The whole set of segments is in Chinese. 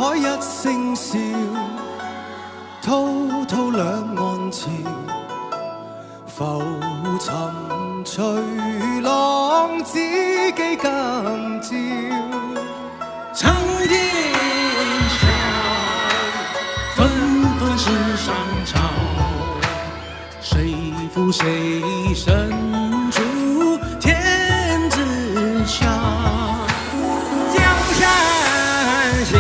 海一聲笑，滔滔兩岸潮，浮沉隨浪，知己今朝。苍天笑，纷纷世上潮，谁负谁身处天之晓。江山笑，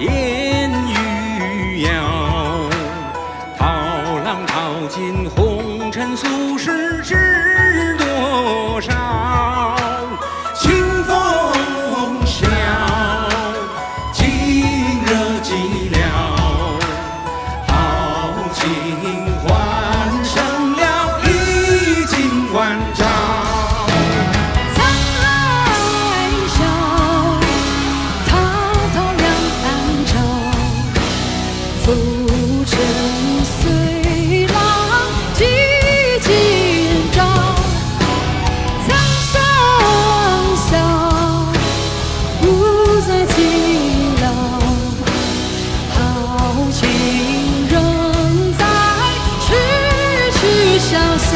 烟雨遥，涛浪淘尽红尘俗世知多少。清风笑，尽热寂寥，豪情换成了衣锦万丈。沧海笑，滔滔两岸潮，浮沉随浪，几今朝。苍生笑，不再寂寥，豪情仍在，痴痴笑笑。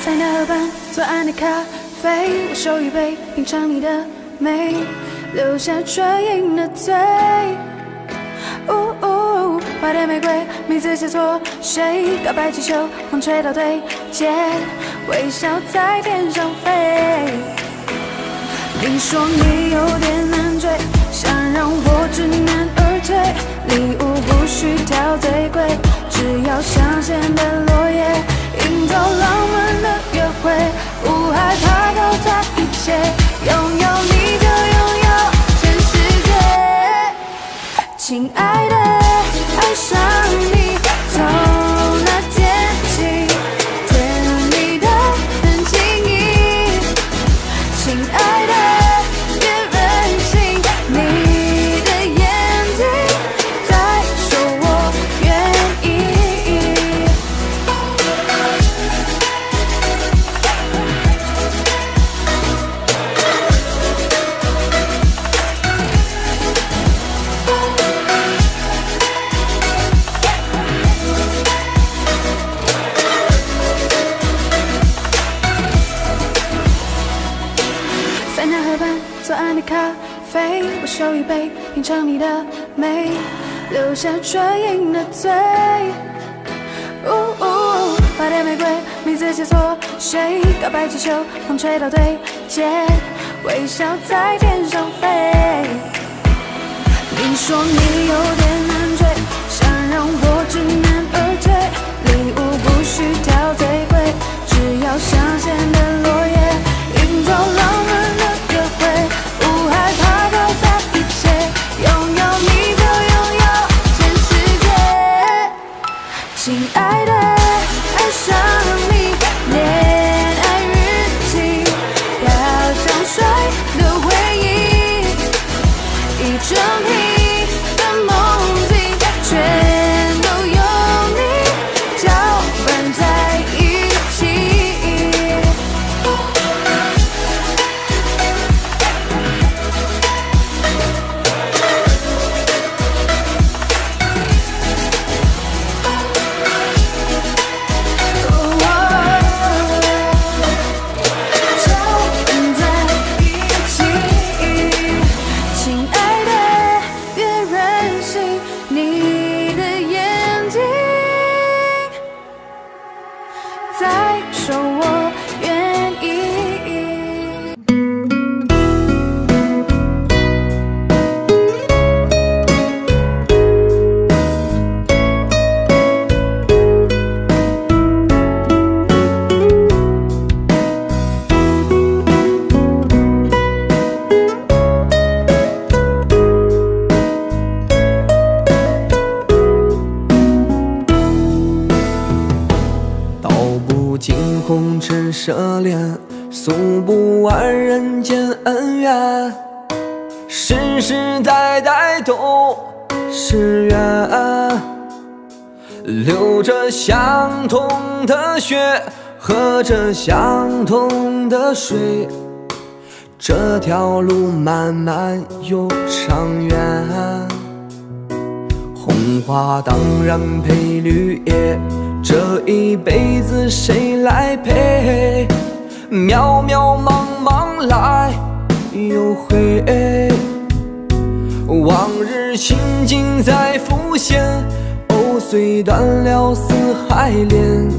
塞纳河畔左岸的咖啡，我手一杯，品尝你的美，留下唇印的嘴。花店玫瑰，名字写错谁？告白气球，风吹到对街，微笑在天上飞。你说你有点难追，想让我知难而退，礼物不需挑最贵，只要香榭的落叶，营造浪漫的约会，不害怕搞砸一切，拥有你就拥有全世界。亲爱的，爱上你，从那天起，甜蜜的很轻易。亲爱的，别任性，你的眼睛在说我愿意。塞纳河畔左岸的咖啡，我手一杯，品尝你的美，留下唇印的嘴。花店玫瑰，名字写错谁？告白气球，风吹到对街，微笑在天上飞。你说你有点难追，想让我知难而退，礼物不需挑最贵，只要香榭的落叶，营造浪漫的约会，不害怕搞砸一切，拥有你就拥有全世界。亲爱的，爱上你，恋爱日记，飘香水的回忆，一整瓶的梦境，全都有你搅拌在一起。恋，诉不完人间恩怨，世世代代都是缘，流着相同的血，喝着相同的水，这条路漫漫又长远。红花当然配绿叶，这一辈子谁来陪？渺渺茫茫来又回，往日情景在浮现，藕虽断了丝还连，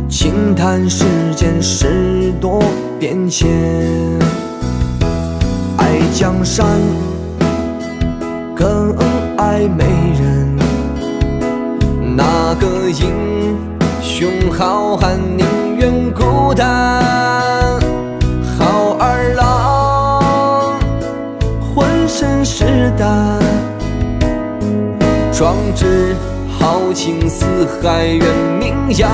轻叹世间事多变迁。爱江山更爱美人，那个英雄好汉宁愿孤单，好儿郎浑身是胆，壮志豪情四海远名扬。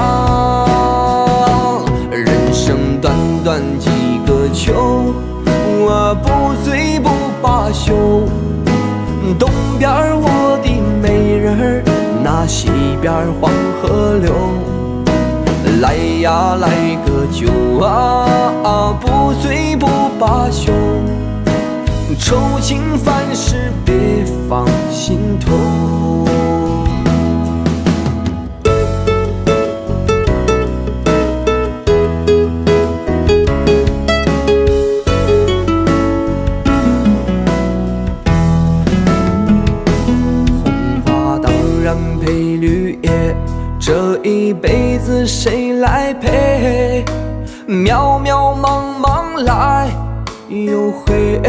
人生短短几个秋，我不醉不罢休。东边我的美人儿，那西边黄河流。来呀来个酒啊，不醉不罢休。愁情烦事别放心头。配绿叶，这一辈子谁来陪？渺渺茫茫来又回，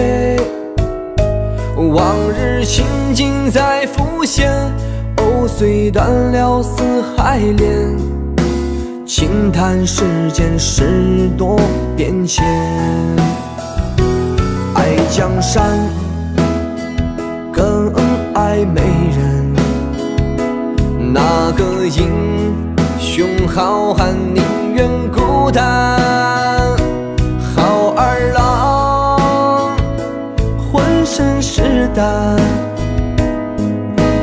往日情景在浮现，藕虽断了丝还连，轻叹世间事多变迁。爱江山更爱美人，那个英雄好汉宁愿孤单，好儿郎浑身是胆，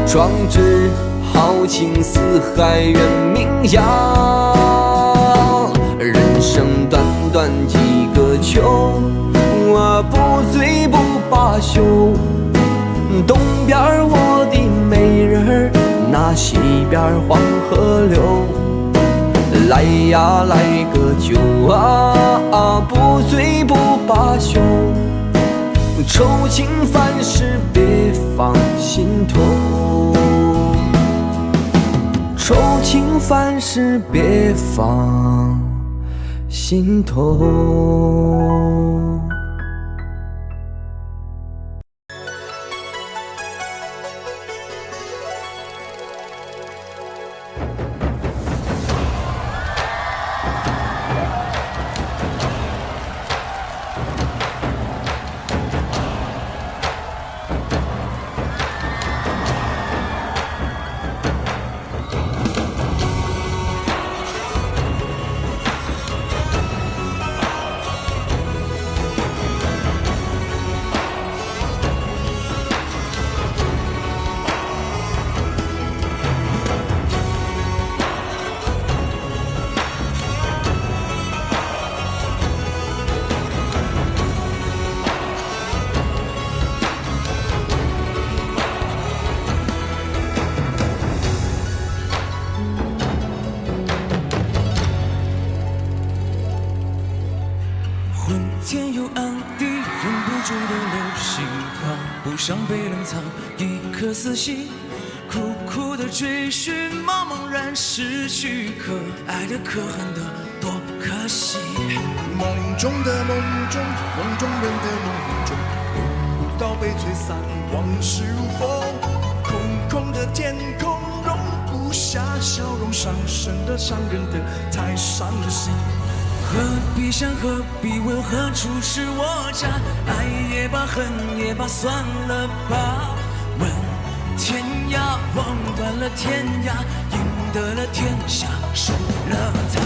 壮志豪情四海远名扬。人生短短几个秋，我不醉不罢休。东边我的美人儿，那西边黄河流。来呀来个酒啊，不醉不罢休。愁情烦事别放心头，愁情烦事别放心头。天又暗地，忍不住的流星划不上被冷藏一颗死心，苦苦的追寻，茫茫然失去，可爱的可恨的多可惜。梦中的梦中，梦中人的梦中，梦不到被吹散，往事如风。空空的天空容不下笑容，伤神的伤人的太伤心。何必想，何必问，何处是我家？爱也罢，恨也罢，算了吧。问天涯，望断了天涯，赢得了天下，输了他。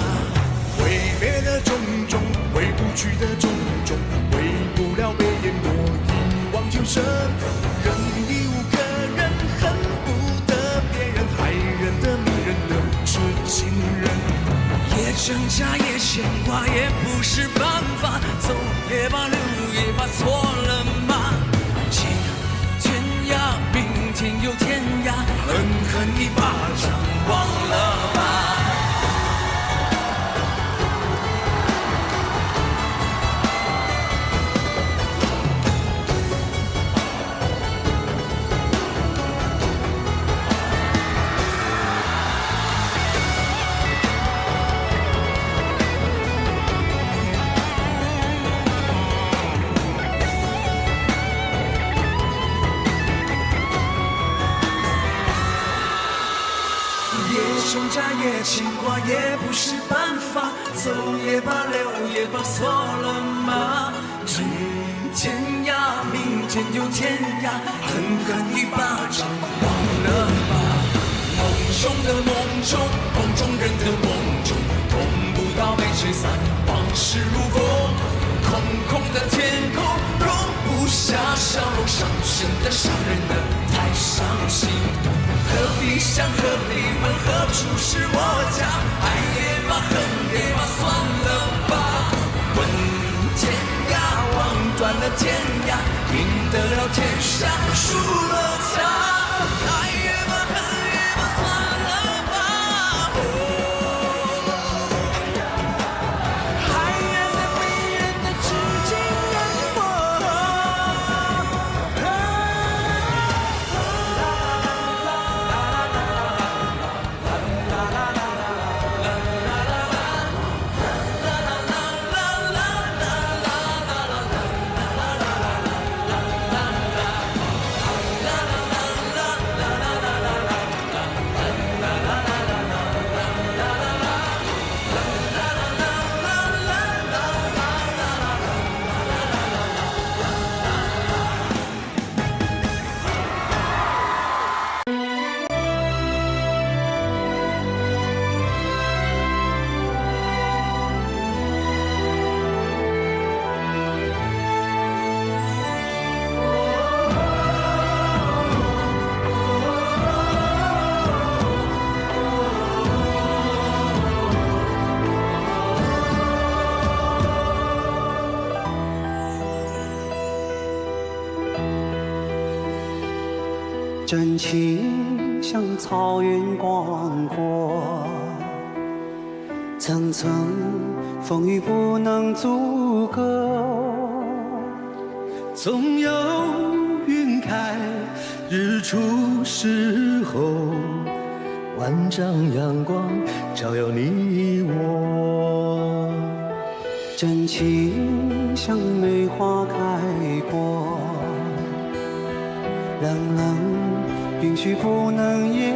回挥别的种种，回不去的种种，回不了被淹没，一往情深。人已无可忍，恨不得别人，害人的迷人的是情人。也挣扎，也牵挂，也不是办法。走也罢，留也罢，错了吗？天涯，明天又天涯，狠狠一巴掌，忘了吧。挣扎也牵挂，也不是办法。走也罢，留也罢，错了吗？天涯，明天又天涯，狠狠一巴掌，忘了吧。梦中的梦中，梦中人的梦中，梦不到被吹散，往事如风。空空的天空，容不下笑容，伤神的，伤人的，太伤心。何必想，何必问，何处是我家？爱也罢，恨也罢，算了吧。问天涯，望断了天涯，赢得了天下，输了他。爱也罢，恨也罢，算了吧。害人的，迷人的，至今人我。真情像草原广阔，层层风雨不能阻隔。总有云开日出时候，万丈阳光照耀你我。真情像梅花开过，冷冷冰雪不能淹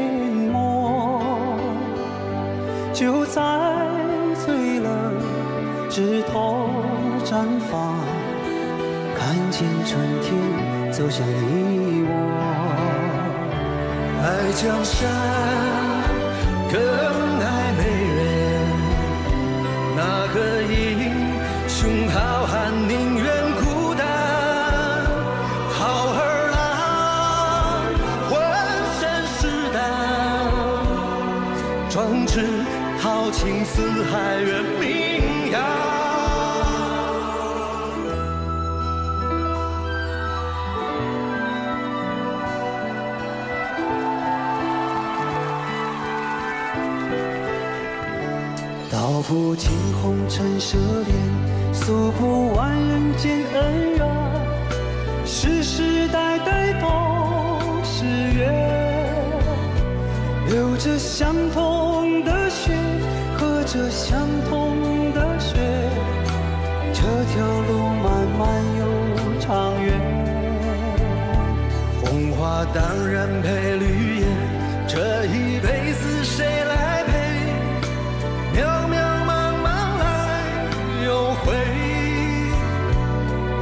没，就在最冷枝头绽放，看见春天走向你我。爱江山更爱美人，哪个英雄好汉宁愿孤单？好儿郎浑身是胆，壮志豪情四海远名扬。道不尽红尘奢恋，诉不完人间恩怨，世世代代都是缘，流着相同的血，喝着相同的水，这条路漫漫又长远。红花当然配绿叶，这一辈子谁来陪？渺渺茫茫来又回，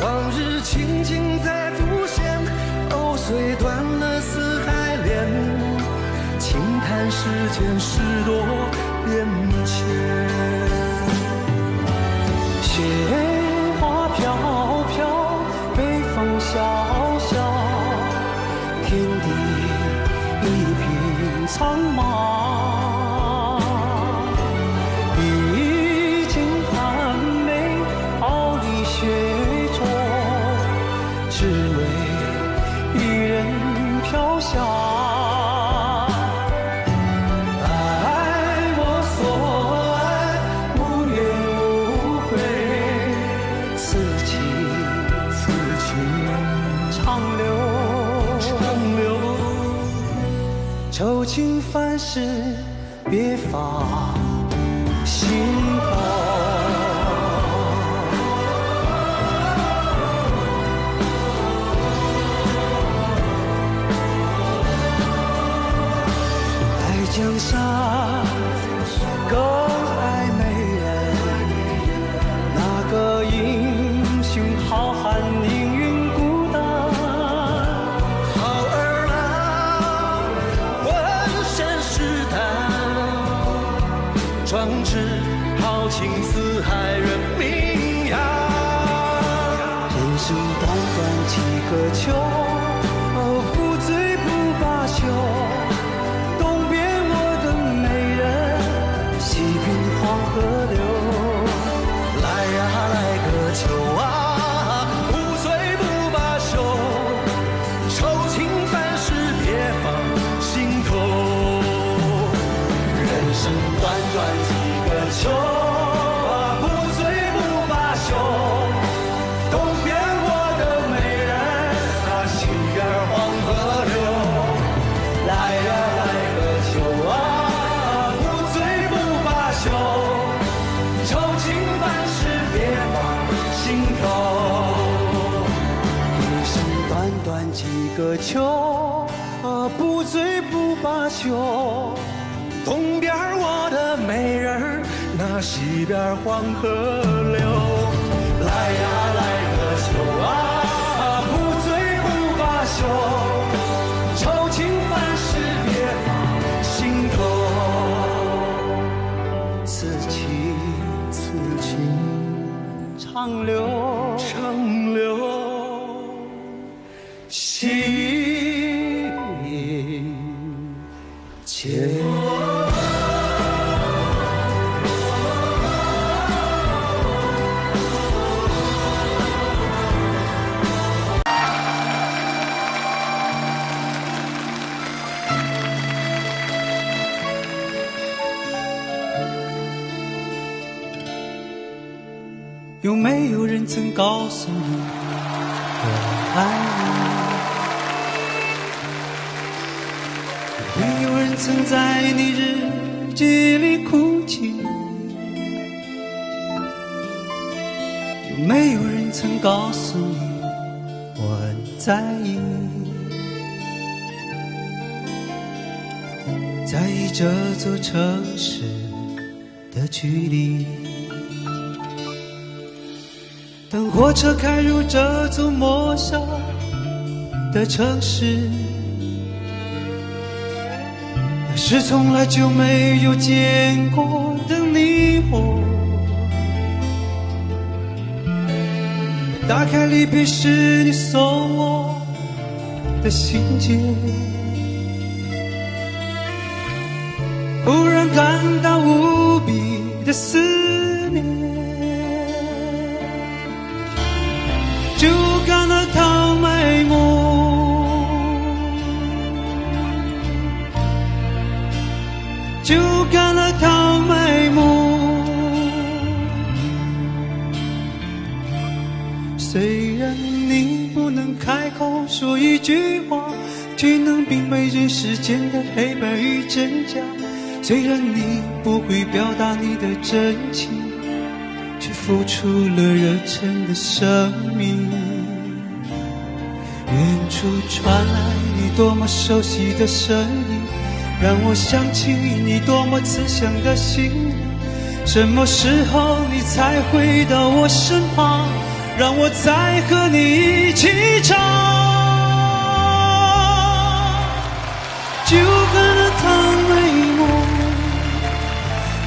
往日情景再浮现，藕虽断了丝还连，轻叹世间事多变迁。花飘飘，北风萧萧，天地一片苍茫。一襟寒梅傲立雪中，只为一人飘香。愁情烦事别放心头，爱江山更爱美人，那个英雄好汉宁愿孤单。壮志豪情四海人名扬。人生短短几个秋，不醉不罢休。东边我的美人，西边黄河流。来呀来个秋啊，不醉不罢休。愁情烦事别放心头。人生短短几个秋啊，不醉不罢休。东边我的美人，那西边黄河流。来呀来个秋啊，不醉不罢休。愁情烦事别放心头。人生短短几个秋，不醉不罢休。东边我的美人儿，那西边黄河流。来呀来个秋啊，不醉不罢休。愁情烦事别放心头。此情此情长留长留心间。有没有人曾告诉你我爱你？有没有人曾在你日记里哭泣？有没有人曾告诉你我很在意？在意这座城市的距离。当火车开入这座陌生的城市，那是从来就没有见过的你我。打开离别时你送我的信件，忽然感到无比的思念。就感到他埋没，就感到他埋没。虽然你不能开口说一句话，却能明白人世间的黑白与真假。虽然你不会表达你的真情，却付出了热忱的生命。远处传来你多么熟悉的声音，让我想起你多么慈祥的心。什么时候你才回到我身旁，让我再和你一起唱。就看了他美梦，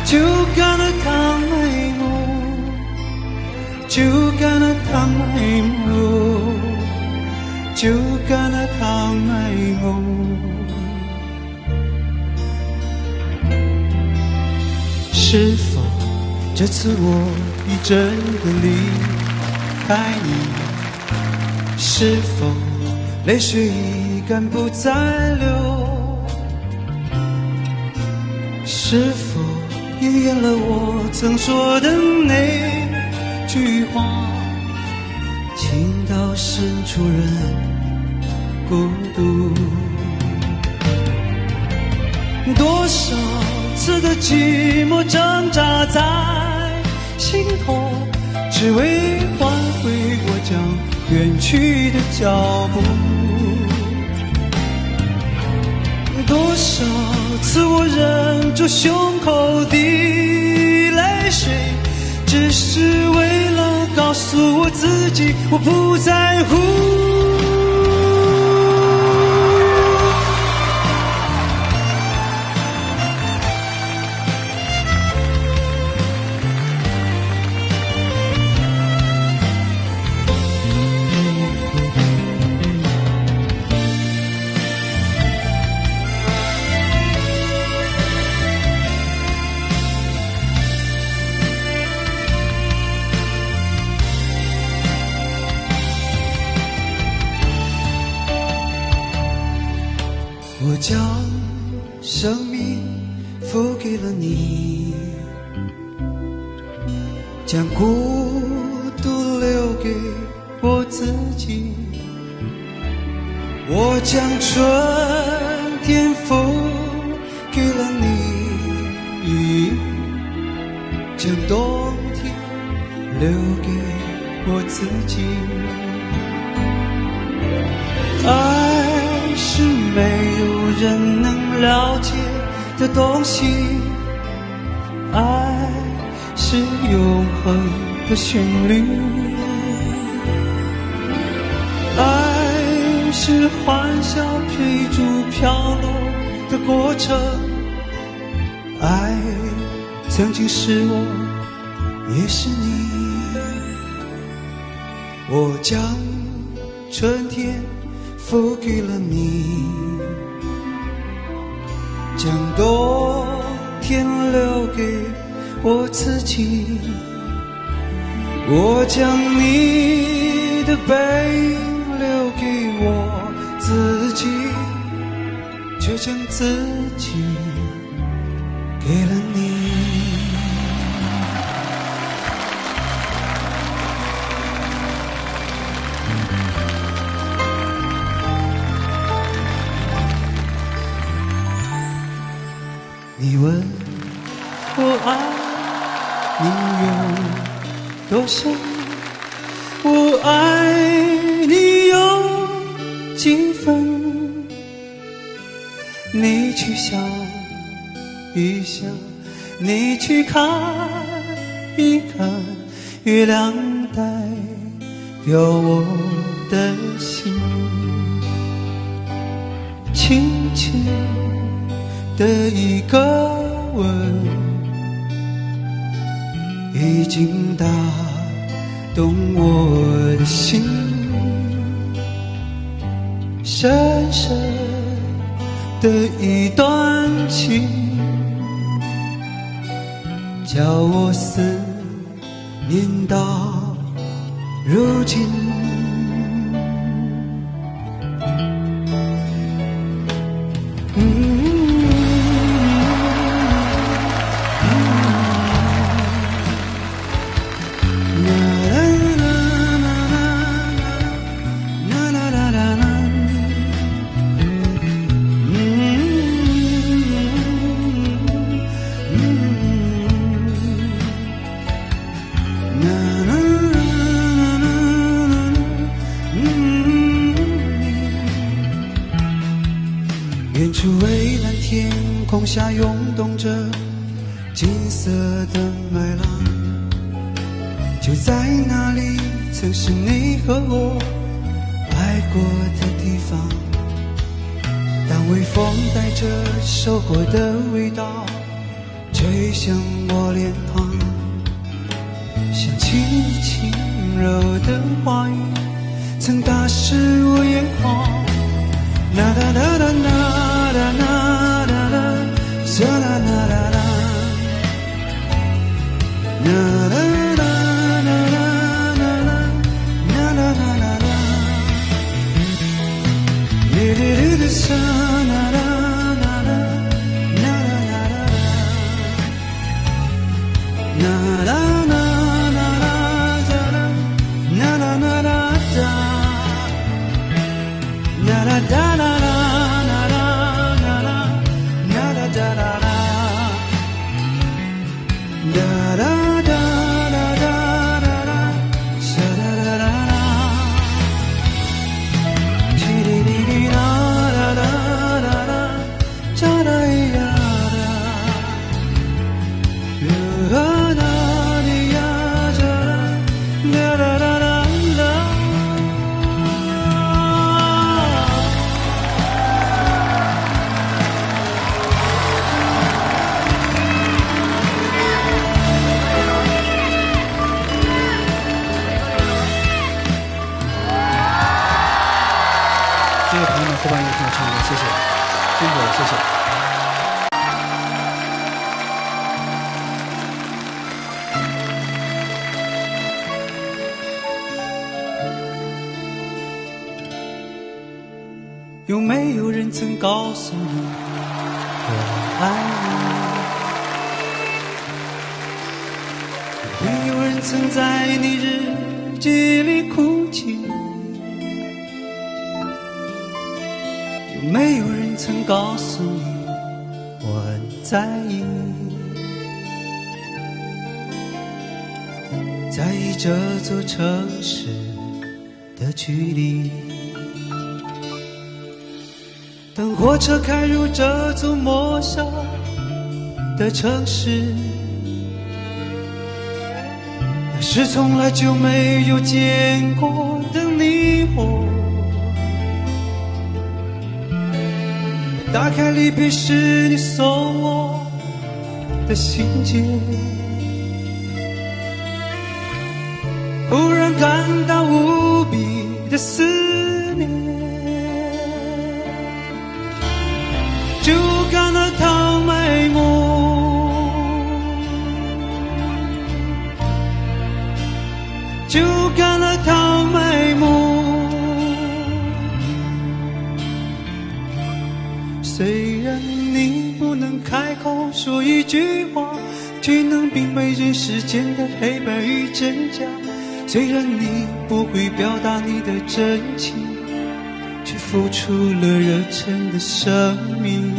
就看了他美梦，就干那糖爱我，就干那糖爱我。是否这次我已真的离开你？是否泪水已干不再流？是否应验了我曾说的那句话？情到深处人孤独。多少次的寂寞挣扎在心头，只为挽回我将远去的脚步。多少次我忍住胸口的泪水，只是为了告诉我自己我不在乎。我将生命付给了你，将孤独留给我自己。我将春天付给了你，将冬天留给我自己。爱是没有人能了解的东西，爱是永恒的旋律，爱是欢笑追逐飘落的过程，爱曾经是我，也是你。我将春天付给了你，将冬天留给我自己。我将你的背影留给我自己，却将自己给了你。你问我爱你有多深，我爱你有几分？你去想一想，你去看一看，月亮代表我的心，轻轻的一个吻，已经打动我的心，深深的一段情，叫我思念到如今。远处蔚蓝天空下涌动着金色的麦浪，就在那里曾是你和我爱过的地方。当微风带着收获的味道吹向我脸庞，想轻轻柔的话语曾打湿我眼眶。啦啦啦啦啦啦啦啦啦，啦啦啦啦啦，啦啦啦啦啦啦啦啦啦啦，哩哩哩哩沙啦啦啦啦啦啦啦啦，啦啦啦啦啦啦啦啦哒，啦啦哒啦。这位朋友们后半夜听我唱歌，谢谢，辛苦了，谢谢。有没有人曾告诉你我爱你？有没有人曾在你日记里哭泣？有没有人曾告诉你我很在意？在意这座城市的距离。当火车开入这座陌生的城市，那是从来就没有见过的你我。打开离别时你送我的信件，忽然感到无比的思念。就干了糖美梦，就干了糖美梦。虽然你不能开口说一句话，却能明白人世间的黑白与真假。虽然你不会表达你的真情，却付出了热忱的生命。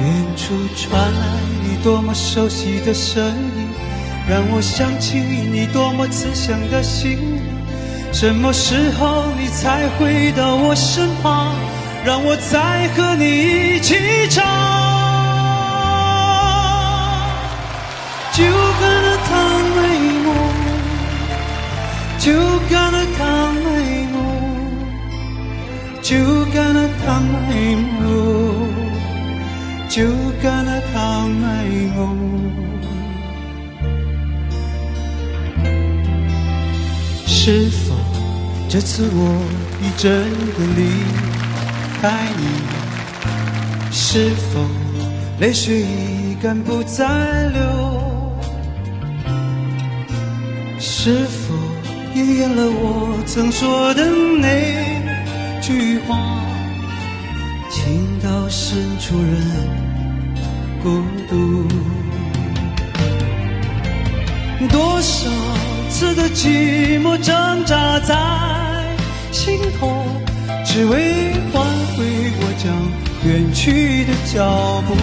远处传来你多么熟悉的声音，让我想起你多么慈祥的心灵。什么时候你才回到我身旁，让我再和你一起唱？就干了糖美梦，就干了糖美梦，就干了糖美梦，就干了糖美梦。是否这次我已真的离开你？是否泪水已干不再流？是否应验了我曾说的那句话？情到深处人孤独，多少次的寂寞挣扎在心头，只为挽回我将远去的脚步。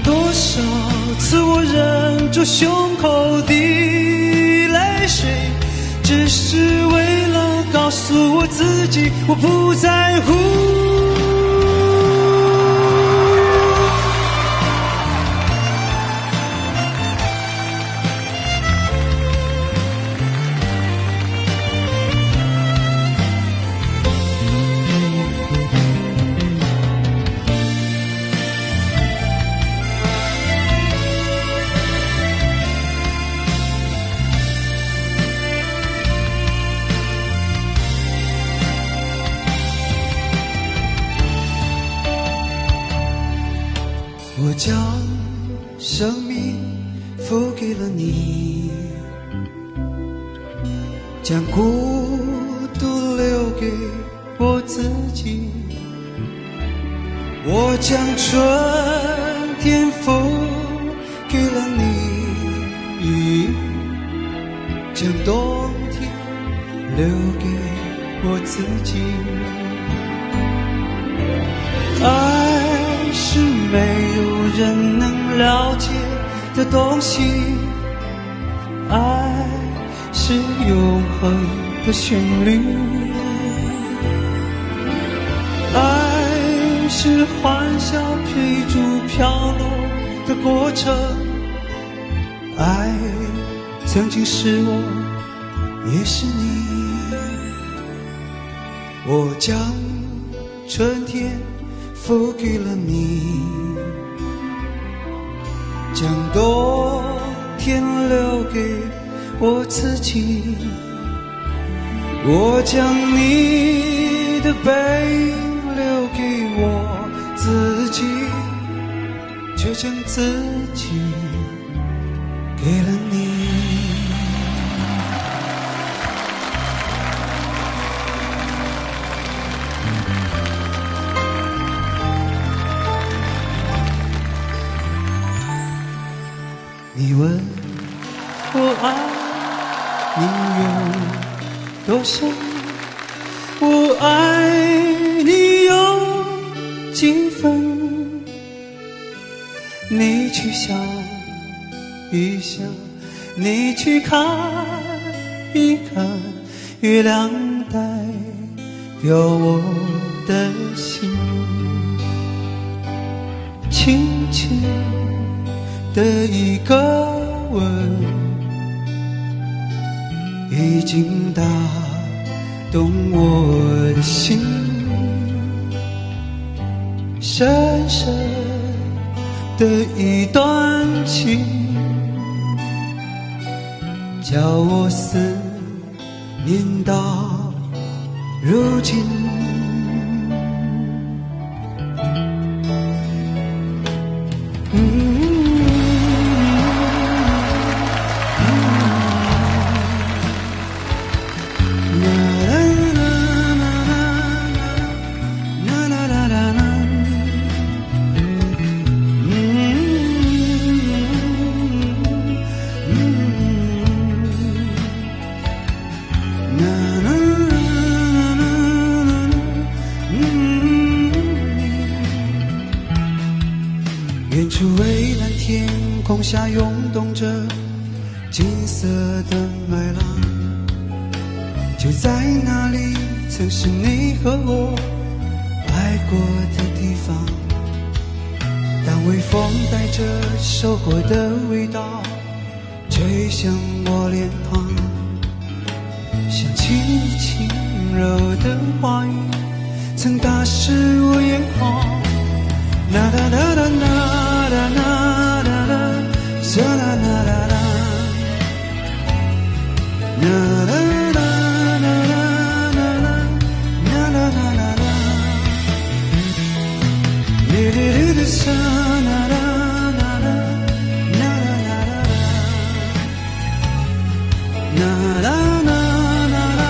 多少次我忍住胸口的泪水，只是为了告诉我自己我不在乎。将生命付给了你，将孤独留给我自己。我将春天付给了你，将冬天留给我自己。爱是没有人能了解的东西，爱是永恒的旋律，爱是欢笑追逐飘落的过程，爱曾经是我，也是你。我将春天付给了你，将冬天留给我自己。我将你的背影留给我自己，却将自己给了你。你问我爱你有多深，我爱你有几分，你去想一想，你去看一看，月亮代表我的心，轻轻的一个吻，已经打动我的心，深深的一段情，叫我思念到如今。远处蔚蓝天空下涌动着金色的麦浪，就在那里曾是你和我爱过的地方。当微风带着收获的味道吹向我脸庞，像轻轻柔的话语曾打湿我眼眶。啦啦啦啦啦啦啦啦啦，啦啦啦啦啦，啦啦啦啦啦啦啦啦啦啦，哩哩哩哩沙啦啦啦啦，啦啦啦啦啦，啦啦啦啦啦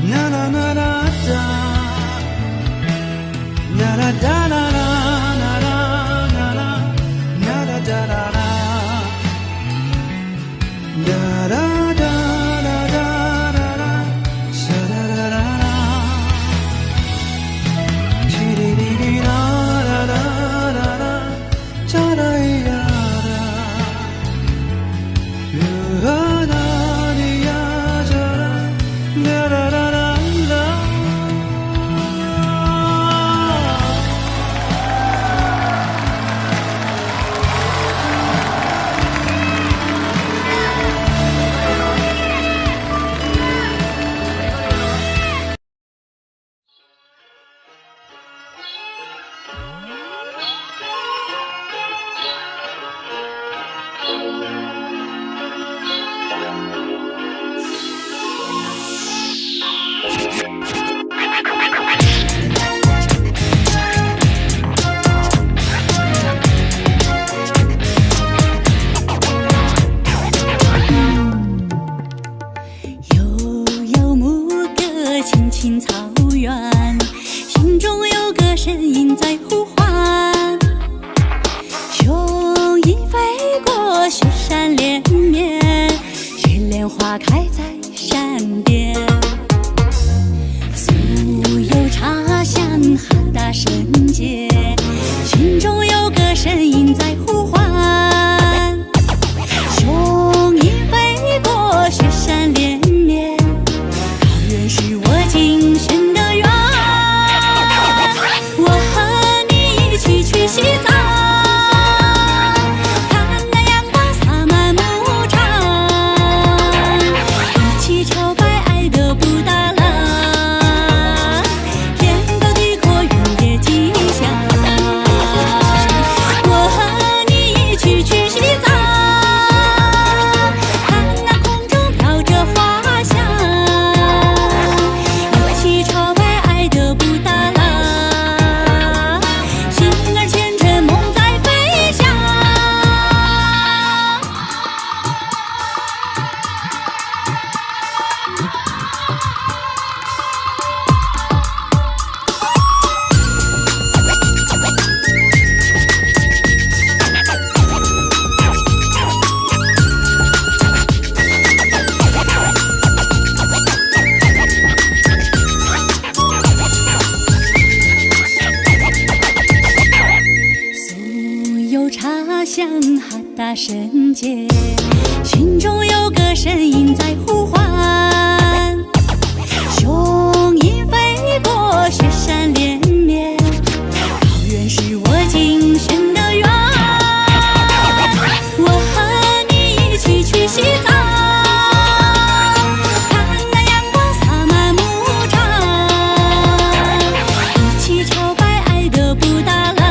啦啦啦啦哒，啦啦哒啦啦啦啦啦啦。花开在山边，素有茶香哈达圣洁，心中有个声音在呼唤，雄鹰飞过雪山连绵，高原是我今生的愿，我和你一起去西藏，圣洁，心中有个声音在呼唤，雄鹰飞过雪山连绵，高原是我今生的愿，我和你一起去西藏，看那阳光洒满牧场，一起朝拜爱的布达拉。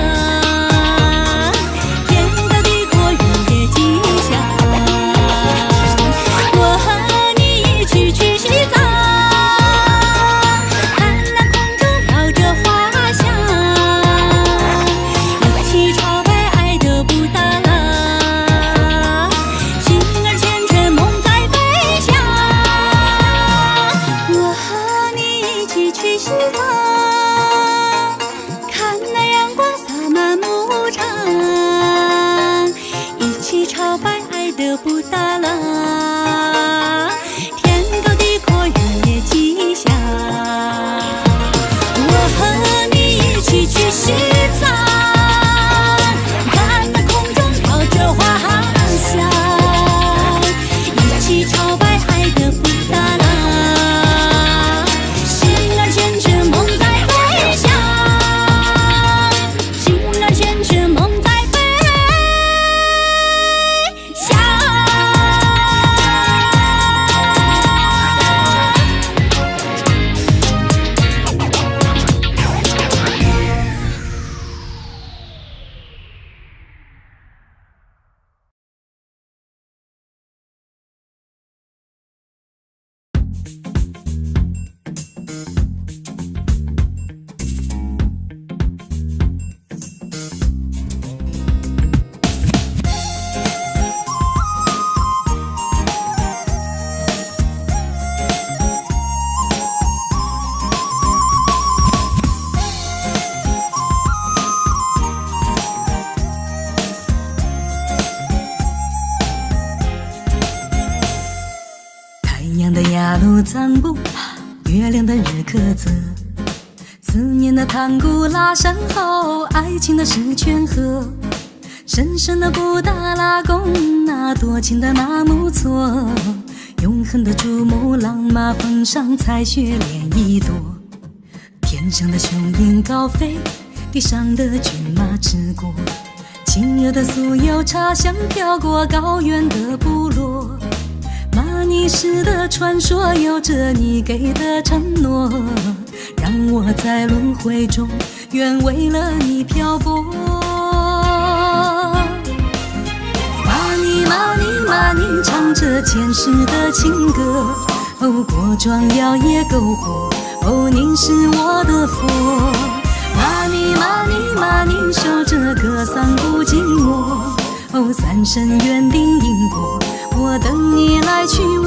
藏不月亮的日喀则，思念的唐古拉山后，爱情的石泉河，神圣的布达拉宫，那多情的纳木错，永恒的珠穆朗玛峰上彩雪莲一朵，天上的雄鹰高飞，地上的骏马驰过，轻柔的酥油茶香飘过高原的部落，玛尼石的传说有着你给的承诺，让我在轮回中愿为了你漂泊。玛尼玛尼玛尼唱着前世的情歌，哦，过壮耀也篝火，哦，您是我的佛。玛尼玛尼玛尼守着歌桑不寂寞，哦，三生缘定因果，我等你来娶我。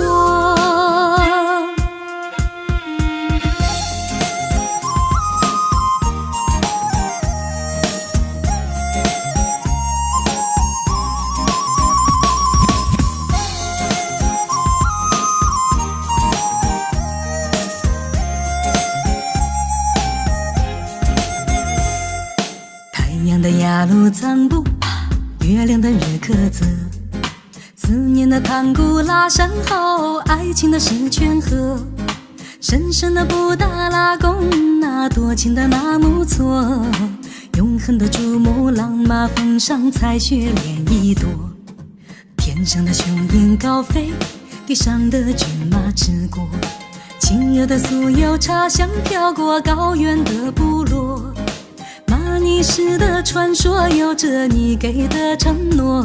雅鲁藏布，月亮的日喀则，思念的唐古拉山后，爱情的石泉河，深深的布达拉宫，那多情的纳木错，永恒的珠穆朗玛峰上彩雪莲一朵，天上的雄鹰高飞，地上的骏马驰过，轻柔的酥油茶香飘过高原的部落，马尼石的传说有着你给的承诺，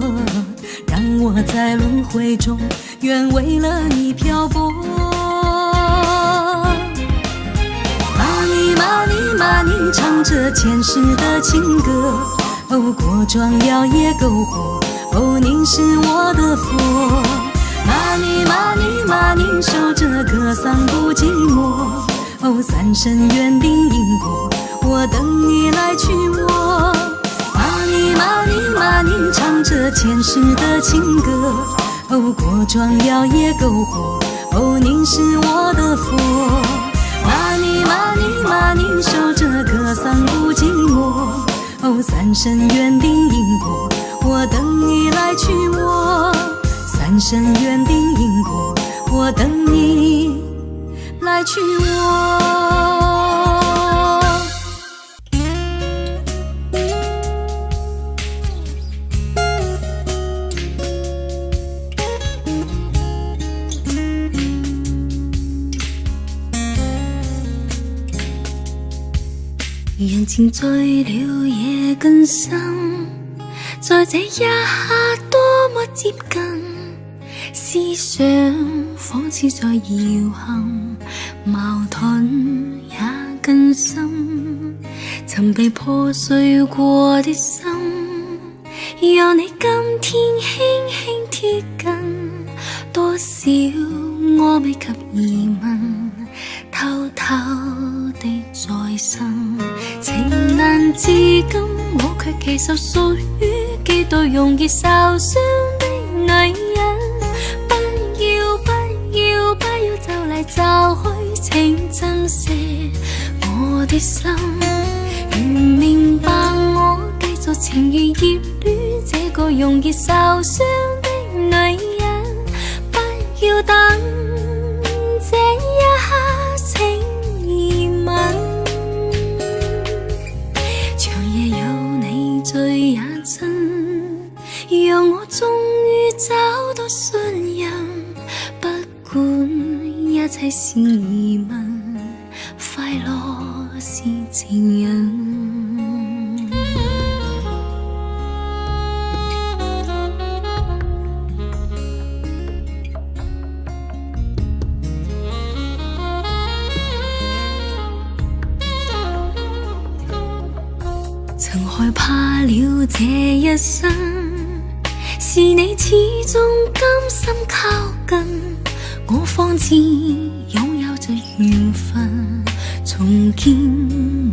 让我在轮回中愿为了你漂泊。玛尼玛尼玛尼唱着前世的情歌，哦，过壮耀也篝火，哦，您是我的佛。玛尼玛尼玛尼守着歌桑不寂寞，哦，三生缘定因果，我等你来娶我。玛尼玛尼玛尼唱着前世的情歌，哦，过壮耀也篝火，哦，您是我的佛。玛尼玛尼玛尼守着歌桑不寂寞，哦，三生缘定因果，我等你来娶我。三生缘定因果，我等你来娶我。人情醉了也更深，在这一刻多麼接近，思想仿似在遙行，矛盾也更深，曾被破碎過的心，有你今天輕輕貼近，多少我未及疑問，偷偷地在生，情難至今，我卻其實屬於幾度容易受傷的女人。不要不要不要就嚟就去，請珍惜我的心。如明白我繼續情如熱戀這個容易受傷的女人，不要等這一刻請移民。長夜有你醉也真，讓我終於找到信任，不管一切是疑問，快樂是情人。曾害怕了這一生，是你始終甘心靠近，我方知擁有着緣分，重建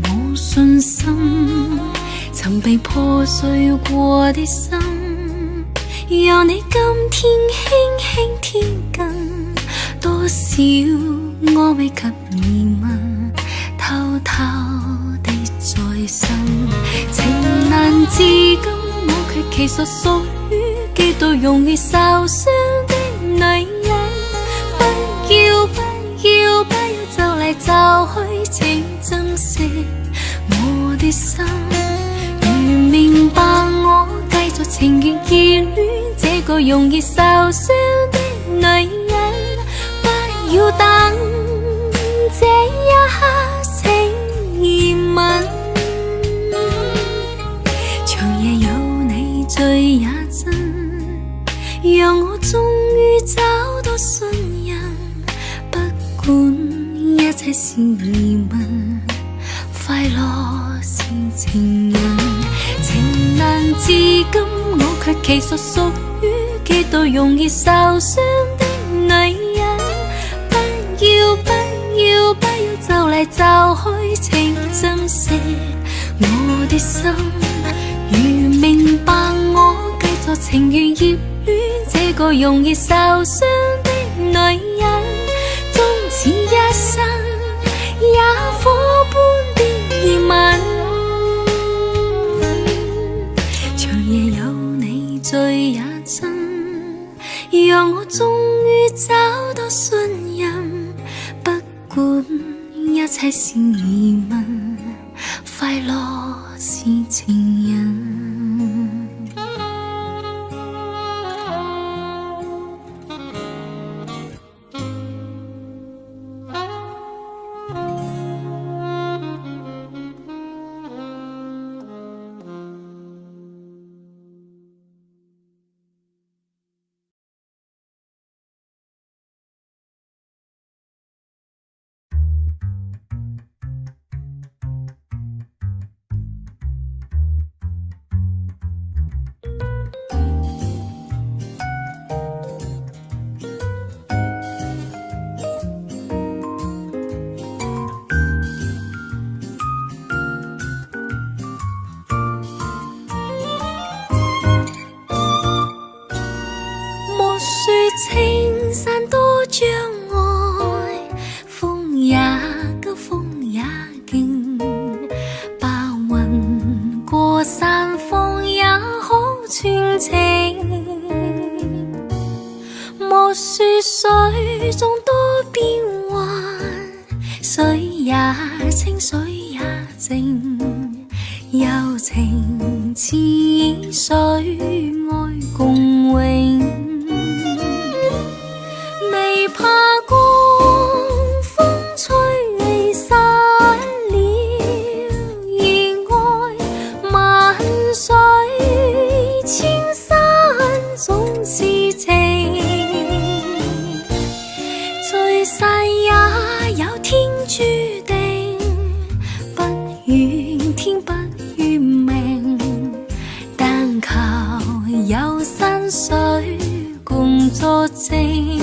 我信心。曾被破碎過的心，讓你今天輕輕貼近，多少我未及疑問，偷偷地在生。情難至今，我卻其實屬於幾度容易受傷的女人。不要不要不要就嚟就去，請珍惜我的心。如明白我繼續情願熱戀這個容易受傷的女人，不要等這一刻請移民。長夜有你醉也真，讓我終於找到信任，不管一切是疑問，快樂是情人。情難至今，我卻其實屬於幾度容易受傷的女人。不要不要不要就嚟就去，請珍惜我的心。如明白我繼續情願熱戀這個容易受傷的女人，終此一生也火般的熱吻。让我终於找到信任，不管一切是疑問，快樂是情人。青山多障礙，風也急，風也勁，白雲過山峰也好傳情。莫說水中多變幻，水也清，水也靜，柔情似水，愛共永。未怕江風吹離散了，而愛萬水千山總是情，聚散也有天注定，不怨天不怨命，但求有山水共作證。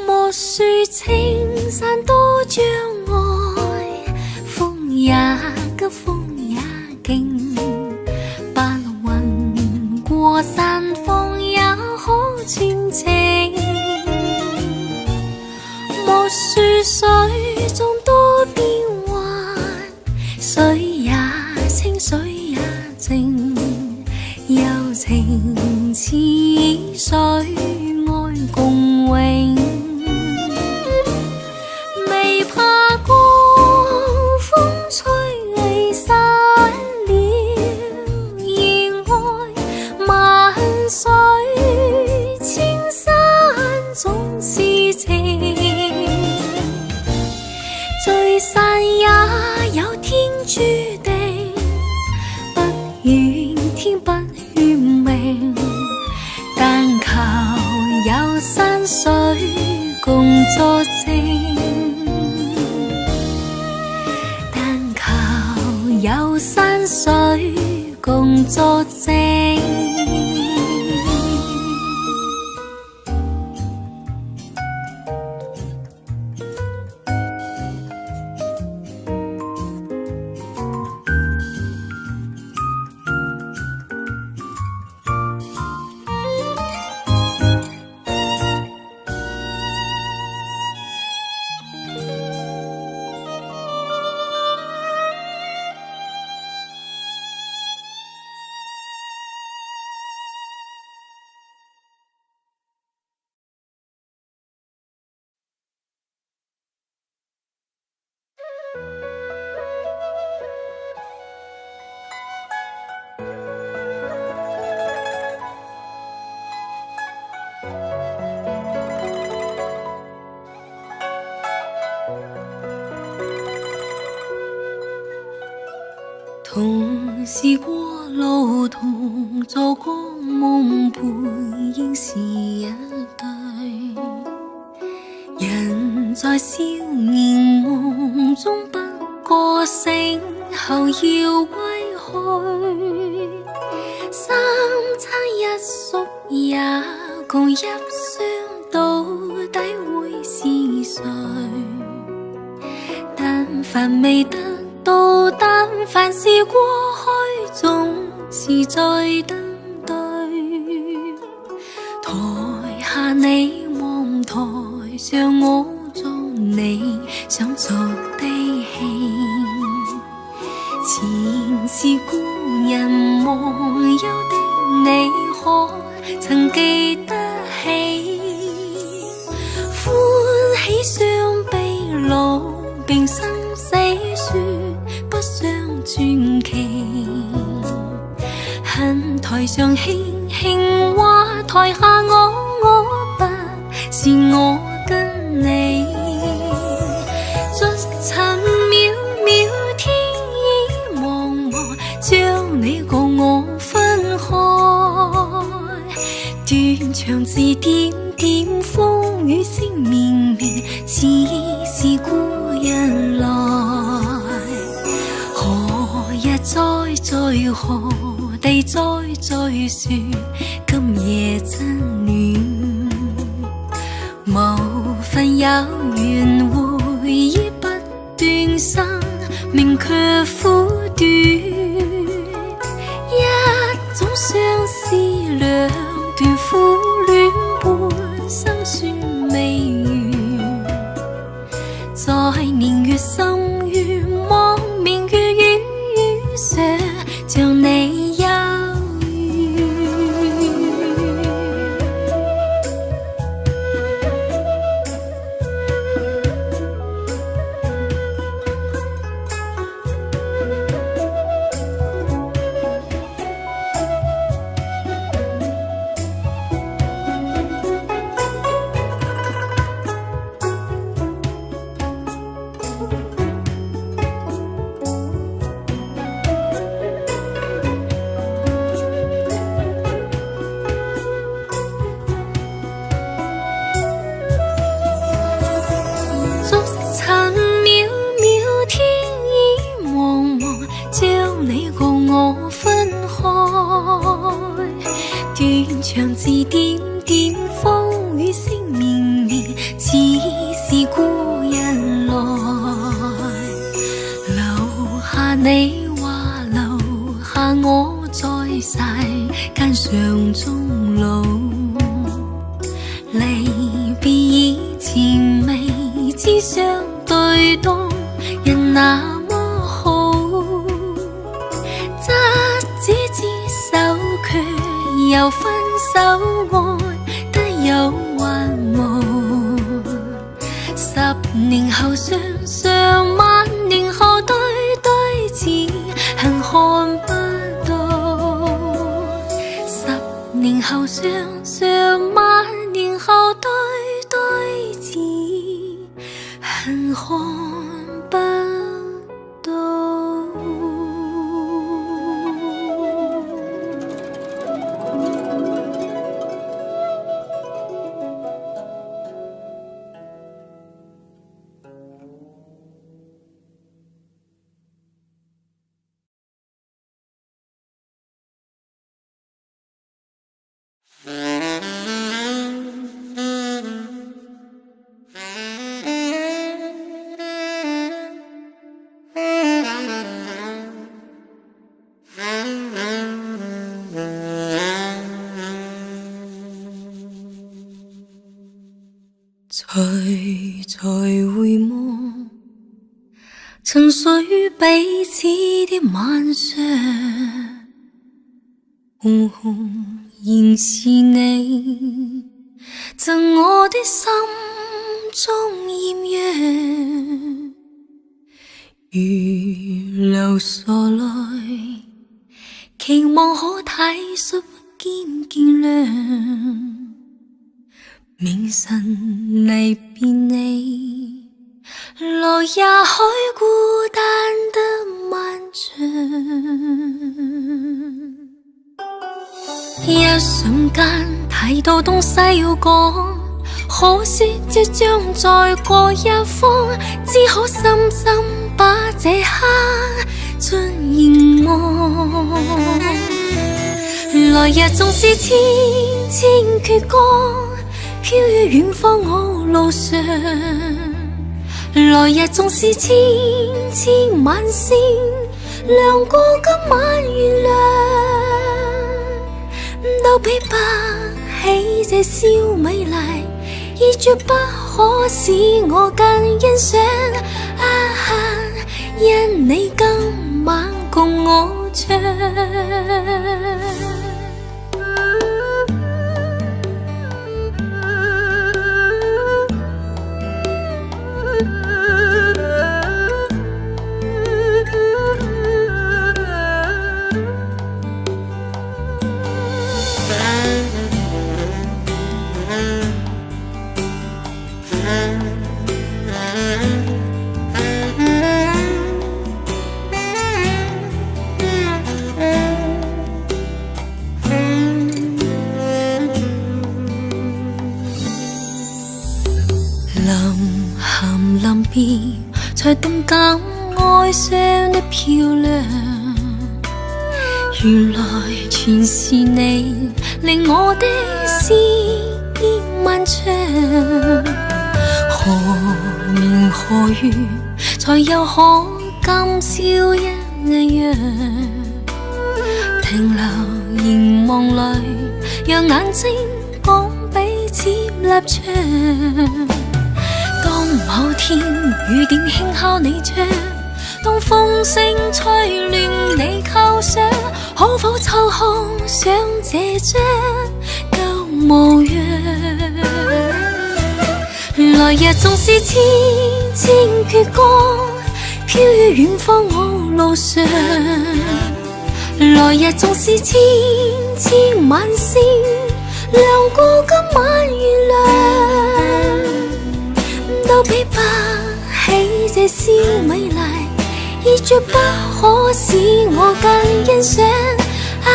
莫說青山多障礙，風也急，風也勁，白雲過山峰也好傳情。莫說水中多變幻，水也清，水也靜，柔情似水，愛共永。未怕江風吹離散了，而愛萬水千山總是情，聚散也有天注定，不怨天不怨命，但求有山水共作證，但求有山水共作證。同是過路，同做過夢，背影是一對。人在少年夢中不覺醒，後要歸去。三餐一宿也共一雙，到底會是誰？但凡未得到，但凡是過去，總是在等對。上我做你想做的戲。前是故人忘憂的你，可曾記得起？歡喜相悲老病生死說不相傳奇。恨台上輕輕話，台下我不是我跟你。逐塵渺渺天意茫茫，將你共我分開。斷腸字點點，風雨聲綿綿，似是故人來。何日再何地再說今夜真暖。無分有緣，回憶不斷生命卻苦短。一種相思，兩段苦戀，半生算未完。在年月深淵，望明月與雨上，像你有緣。逐塵渺渺天意茫茫，將你共我分開。斷腸字點點，風雨聲綿綿，似是故人來。留下你話，留下我在世間上終老。離別以前未知相對當人那麼好，執子之手卻又分手，愛得有還無。10年後相上，萬年後對對字恨看不到。10年後相上，萬年後對對字恨看不到。才回望曾屬彼此的晚上，紅紅仍是你贈我的心中豔陽。如流傻淚，期望可體恤兼見諒。明晨離別你，路也許孤單得漫長。一瞬間太多東西要講，可惜即將再過一方，只可深深把這刻盡凝望。來日縱是千千闕歌，飄於遠方我路上。來日縱是千千晚星，亮過今晚月亮，都比不起這宵美麗，已絕不可可使我更欣賞。啊，因你今晚共我唱。臨別才動感愛上的漂亮，原來全是你令我的思念漫長。何年何月才又可今宵一樣，停留凝望裏，讓眼睛講彼此立場。當某天雨點輕敲你窗，當風聲吹亂你構想，可否抽空想這張舊模樣？來日縱是千千闕歌，飄於遠方我路上。來日縱是千千晚星，亮過今晚月亮。都比不起這宵美麗，已絕不可使我更欣賞。啊，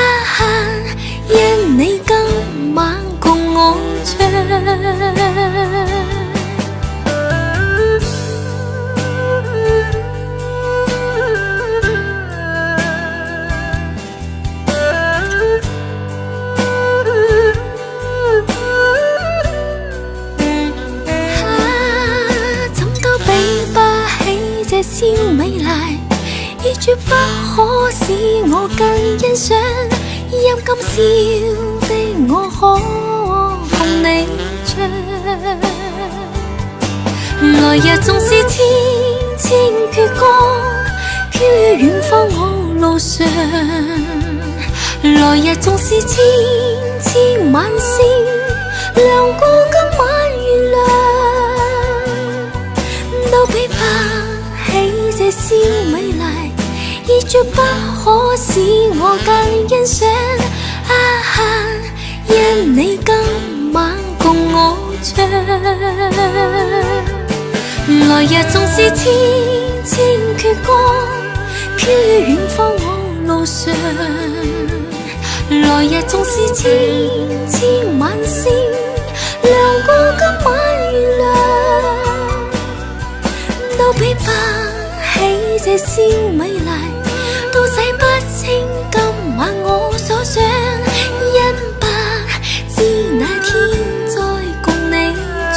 因你今晚共我唱。宵美麗，已絕不可使我更欣賞。陰今宵的我可共你唱。來日縱是千千闕歌，飄於遠方我路上。來日縱是千千晚星，亮過今晚月亮。都比不這宵美麗，已絕不可使我更欣賞。啊，因你今晚共我唱。來日縱是千千闕歌，飄於遠方我路上。來日縱是千千晚星，亮過今晚月亮。都比不這宵美麗，都洗不清今晚我所想，因不知那天再共你唱。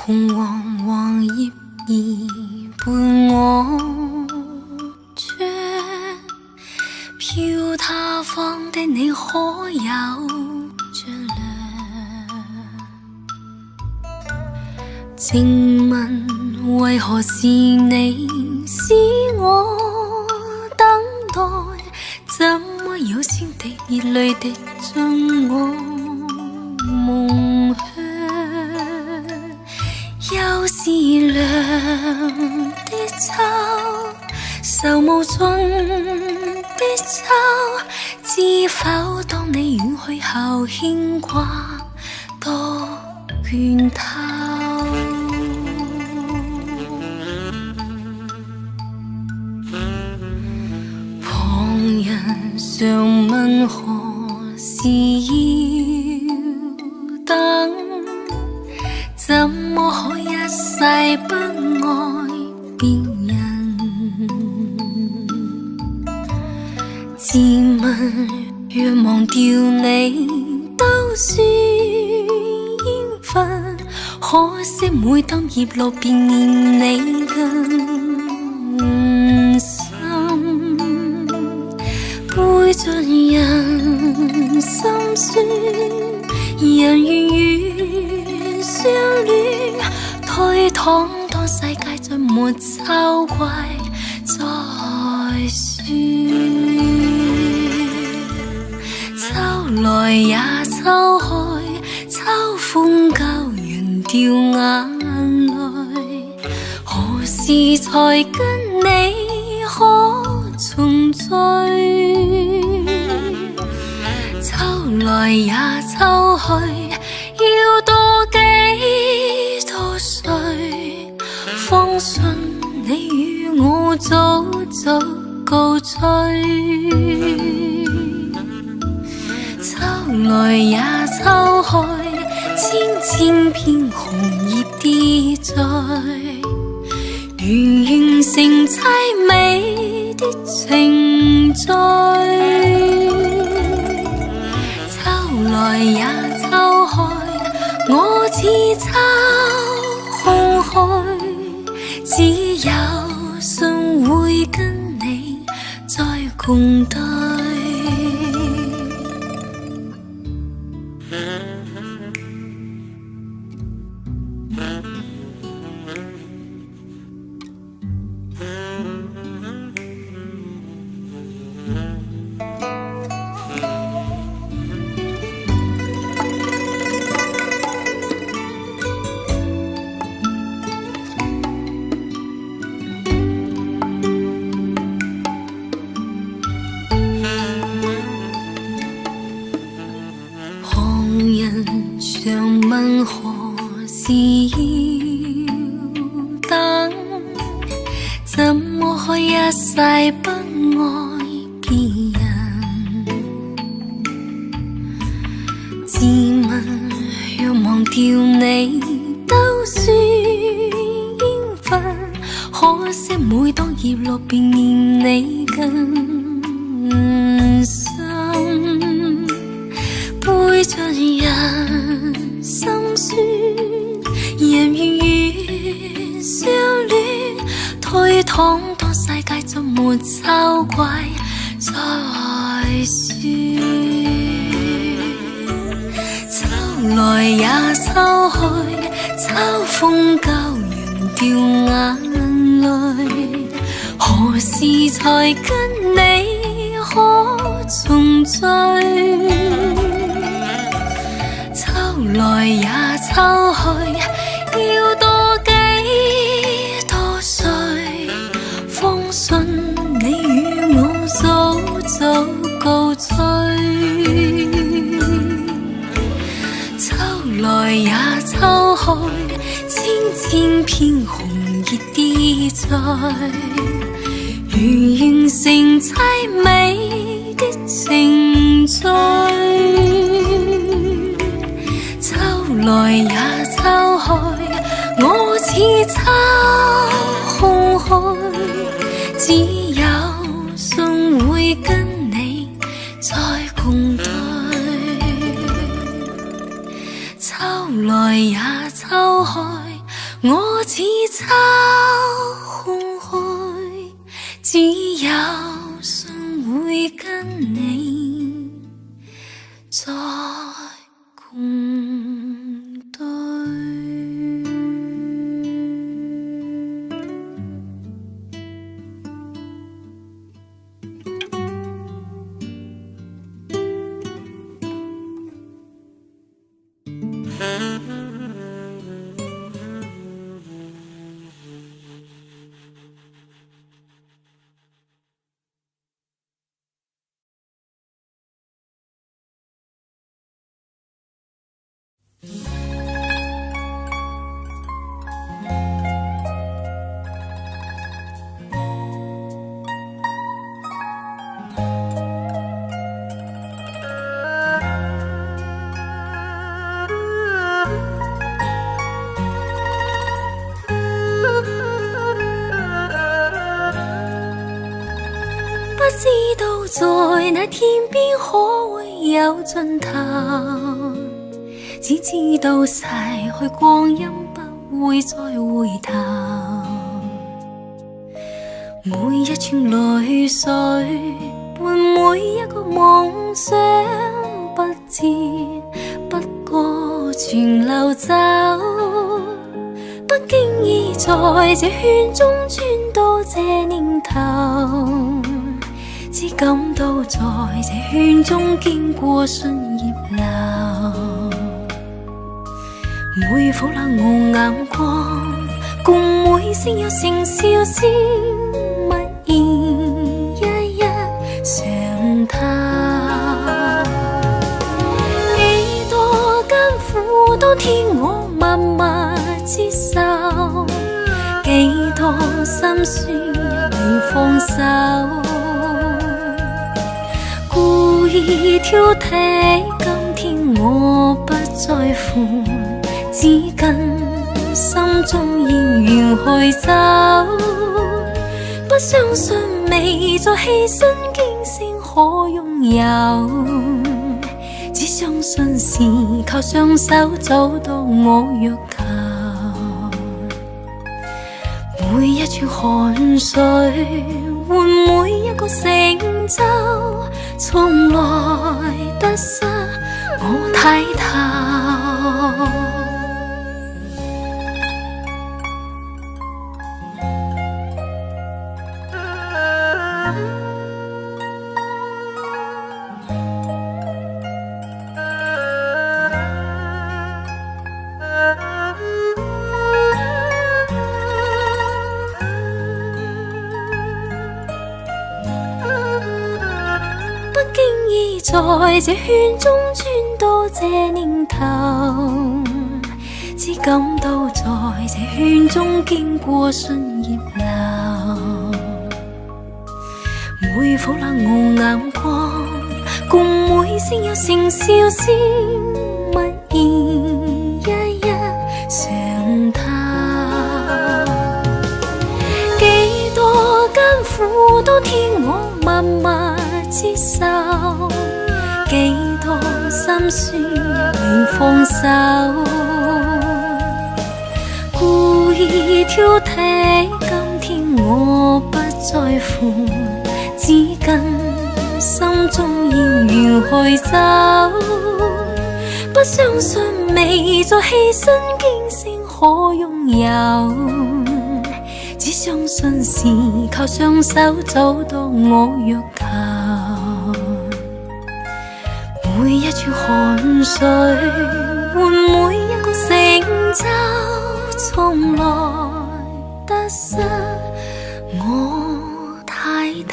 紅黃黃葉兒伴我唱，飄透方的你可有着涼？靜問為何是你使我等待？怎麼有先的熱淚滴進我夢鄉？又是涼的秋，愁無盡的秋，知否當你遠去後牽掛多倦透。旁人常問何時要等，怎麼可一世不愛別人？自問若忘掉你都算緣分，可惜每當葉落便念你更深，背盡人心酸，人願相戀，推搪當世界再沒秋季再說。秋來也秋去，秋風教人掉眼淚，何時才跟你可重聚？秋來也秋去，要多幾多歲，方信你與我早早告吹。秋來也秋去，千千片紅葉跌墜，如完成凄美的程序。秋來也秋去，我似秋空虛，只有信會跟你再共對。常問何時要等，怎麼可一世不愛別人？自問若忘掉你都算緣分，可惜每當葉落便念你更深，背盡人心酸，人願相戀，推搪當世界再沒秋季再說。秋來也秋去，秋風教人掉眼淚，何時才跟你可重聚？秋來也秋去，要多幾多歲，方信你與我早早告吹。秋來也秋去，千千片紅葉跌墜，如完成凄美的程序。秋來也秋去，我似秋空虛，只有信會跟你再共對。秋來也秋去，我似秋空虛，只有信會跟你知道在那天边可會有盡頭，只知道逝去光陰不會再回頭。每一串淚水伴每一個夢想，不知不覺全流走，不經意在這圈中穿多這年頭，只感到在這圈中經過信葉流，每顆冷傲眼光，共每聲有聲笑聲，默然一一上透。幾多艱苦當天我默默接受，幾多心酸也未放手，故意挑剔，今天我不在乎，只跟心中仍然去走，不相信未在犧牲竟先可擁有，只相信是靠雙手找到我欲求。每一串汗水換每一個成就，從來得失我睇透。在這圈中穿多這年頭，只感到在這圈中經過信葉流，每顆冷傲眼光，共每聲有聲笑聲，默然一一上透。幾多艱苦當天我默默接受，幾多心酸也未放手，故意挑剔，今天我不在乎，只跟心中仍然去走，不相信未在犧牲竟先可擁有，只相信是靠雙手找到我欲求。每一串汗水換每一個成就，從來得失我睇透。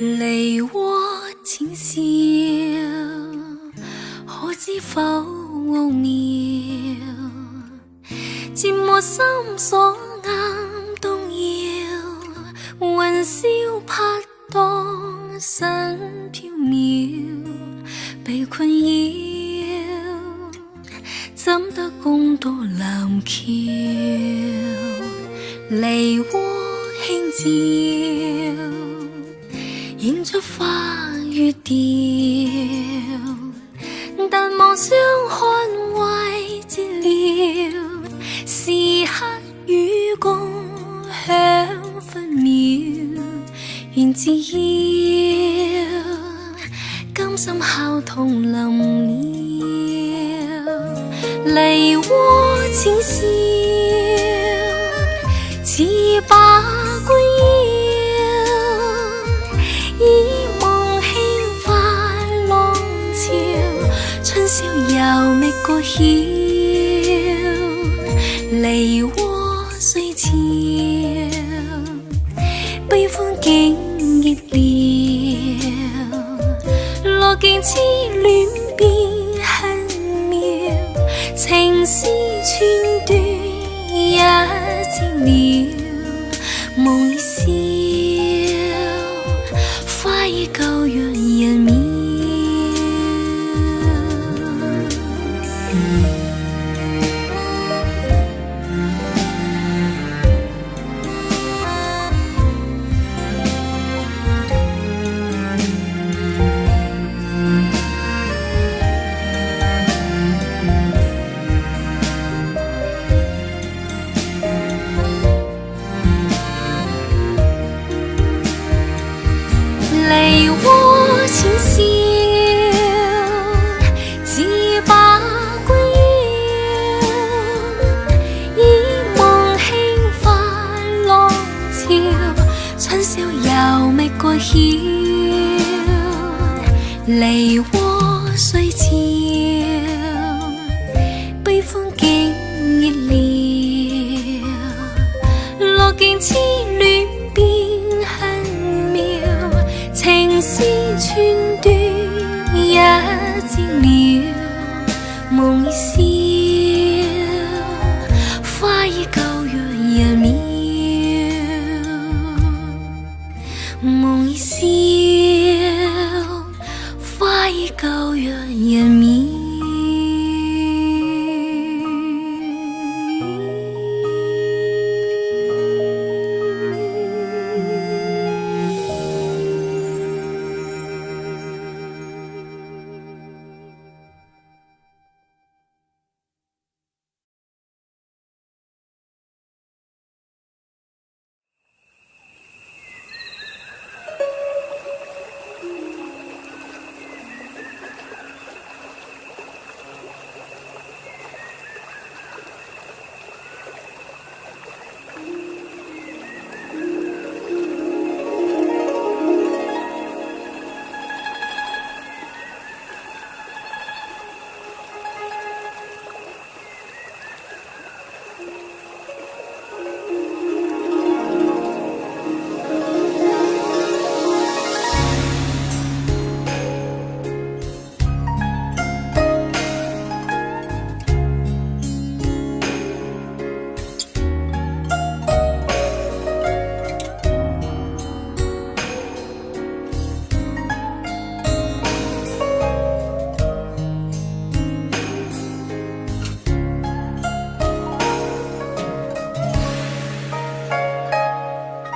梨渦淺笑，可知否奧妙？漸沒心所啱動搖，雲霄拍蕩身飄渺，被困擾，怎得共渡藍橋？梨渦輕照，映出花與調，但望相看為寂寥，時刻與共享分秒，願自要甘心孝同臨了，梨渦淺笑，似把觀見痴戀變很妙，情絲寸斷也寂寥，夢已消，花已夠讓人眠。梨渦淺笑，似把君邀，以夢輕泛浪潮，春宵猶未過曉，梨渦雖俏，悲歡竟熱烈，落見痴戀變很妙，情絲寸斷也寂寥，夢已消，花已夠讓人妙，夢已消，花已夠讓人妙。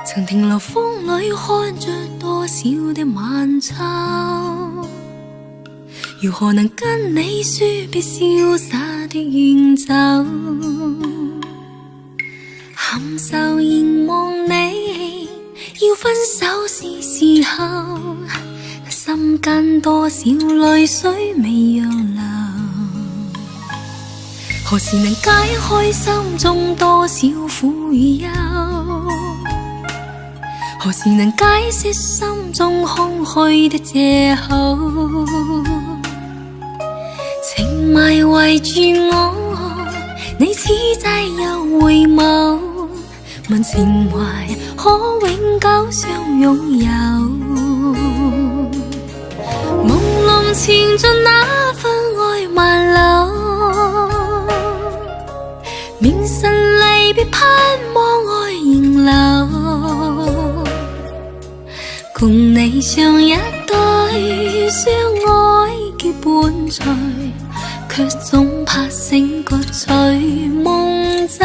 曾停留風裏看着多少的晚秋，如何能跟你說別瀟灑的遠走，含愁凝望你，要分手是時候，心間多少淚水未讓流，何時能解開心中多少苦與憂，何時能解釋心中空虛的藉口，情迷圍住我，你此際又回眸，問情懷可永久相擁有，朦朧前進那份愛萬縷，明晨離別盼望愛仍留，共你像一對相愛結伴隨，卻總怕醒覺隨夢走。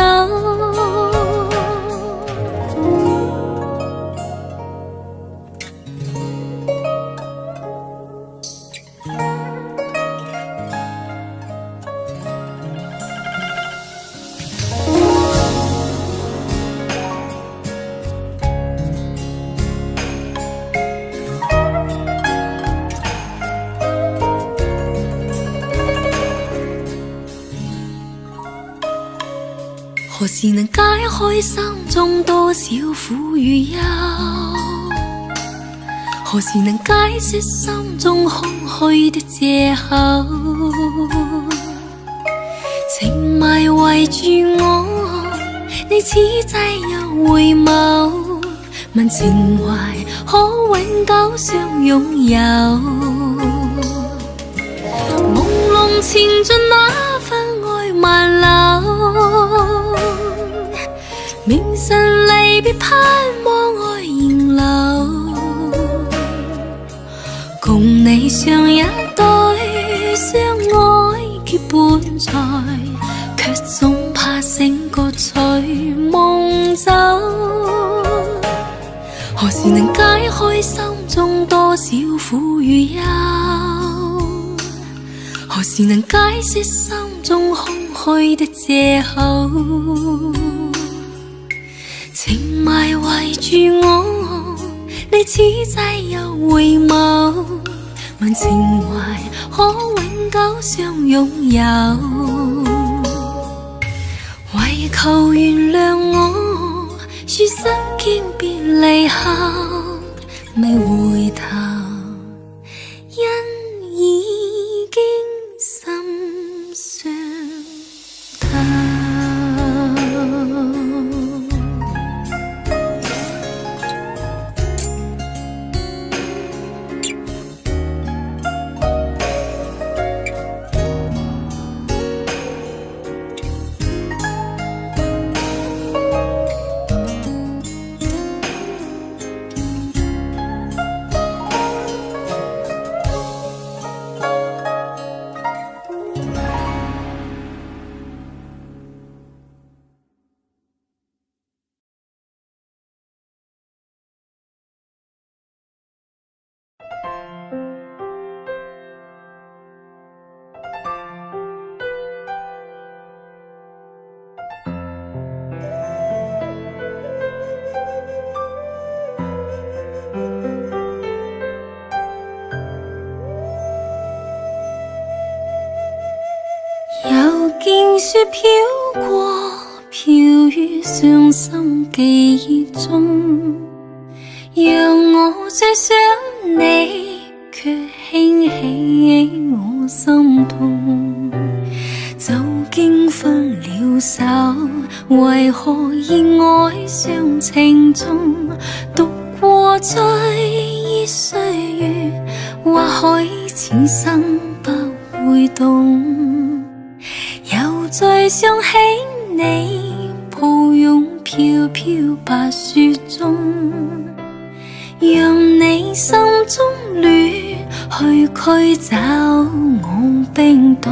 何時能解開心中多少苦與憂？何時能解釋心中空虛的藉口？情迷圍住我，你此際又回眸，問情懷可永久相擁有。从前盡那份愛萬流，明晨離別盼望愛仍留，共你像一對相愛結伴在，卻總怕醒覺隨夢走。何時能解開心中多少苦與憂？何時能解釋心中空虛的藉口？情埋圍住我，你此際又回眸，問情懷可永久相擁有，為求原諒我，說身經別離後未回頭，因已經心傷透。又見雪飄過，飄於傷心記憶中，讓我最想你，卻輕起我心痛。就經分了手，為何意外傷情中，讀過追憶歲月，或許此生不會懂。又再想起你，抱擁飄飄白雪中，讓你心中暖，去驅走我冰凍。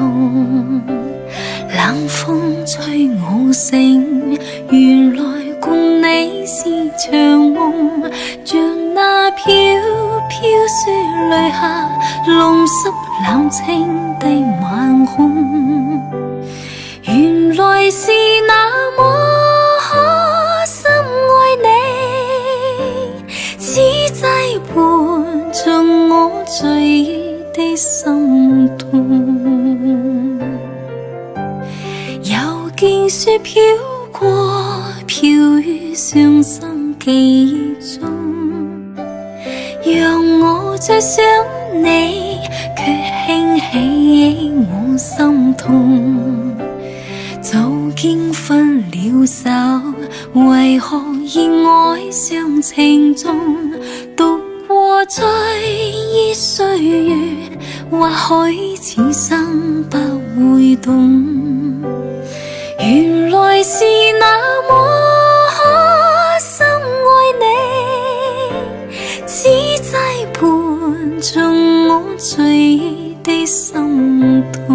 冷風吹我醒，原來共你是場夢，像那飄飄雪淚下，弄濕冷清的晚空。原來是那麼可深愛你，此際伴着我醉意的心痛。又見雪飄過，飄於傷心記憶中，讓我最想你，卻輕起我心痛。就經分了手，為何意外傷情中，讀過追憶歲月，或許此生不會懂。原來是那麼可深愛你，此際伴着我醉意的心痛。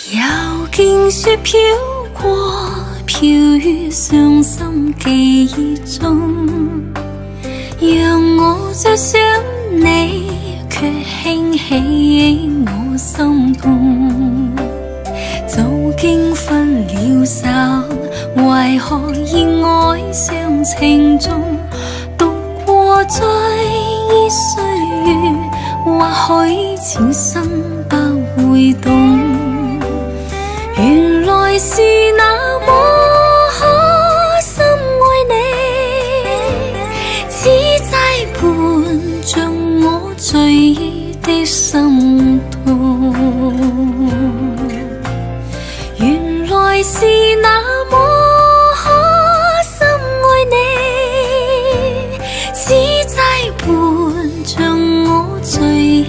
又見雪飄過，飄於傷心記憶中，讓我最想你，卻輕起我心痛。就經分了手，為何意外傷情中，讀過追依歲月，或許此生不會懂，原來是那麼可深愛你，此際伴着我醉意的心痛，原來是那麼可深愛你，此際伴着我醉意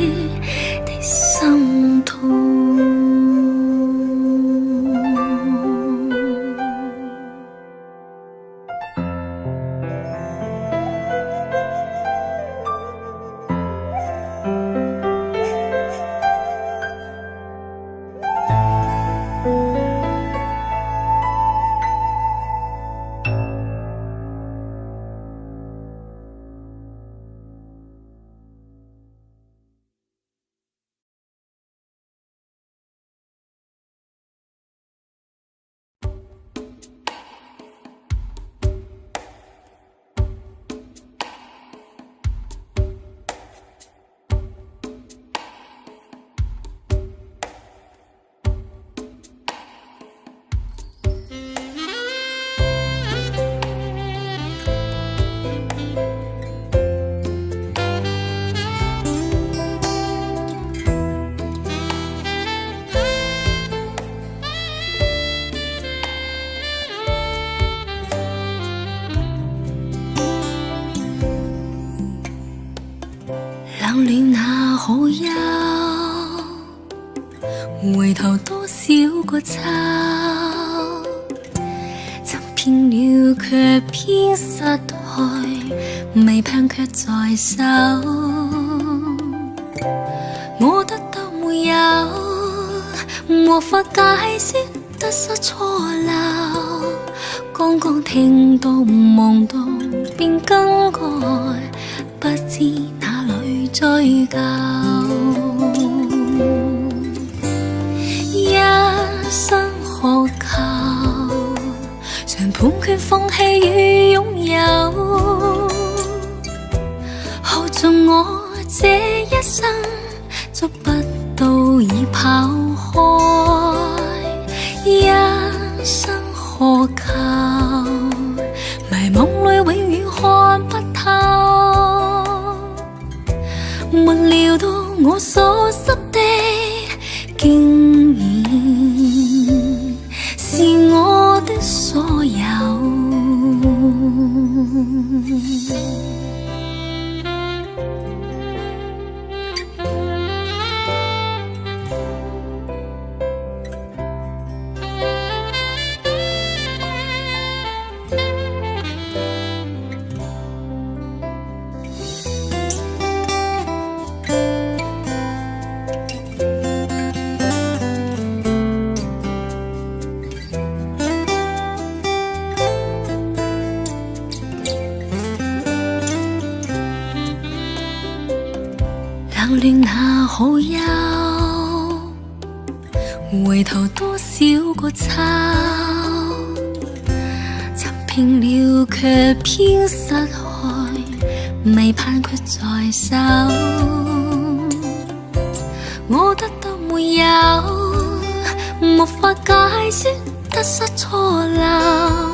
的心痛。冷暖那可休，回頭多少個秋，尋遍了卻偏失去，未盼卻在手。我得到沒有，無法解釋得失錯漏，剛剛聽到夢到便更改，不知哪裏追究。一生渴求，常判決放棄與擁有，耗盡我這一生，捉不到已跑開。一生渴求，迷惘裏永遠看不透，沒料到我所失的竟然是我的所有。冷暖那可休，回頭多少個秋，尋遍了卻偏失去，未盼卻在手。我得到沒有，無法解釋得失錯漏，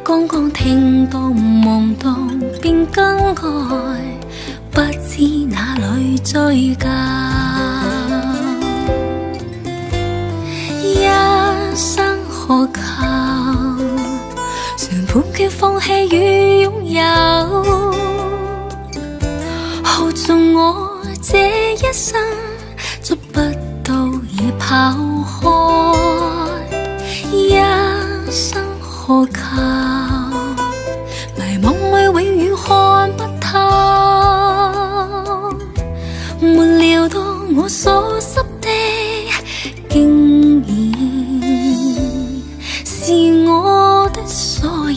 剛剛聽到夢到便更改，不知哪裏追究。一生渴求，常判決放棄與擁有，耗盡我這一生，捉不到已跑開。一生渴求，迷惘裏永遠看不透，沒料到我所失的竟然是我的所有。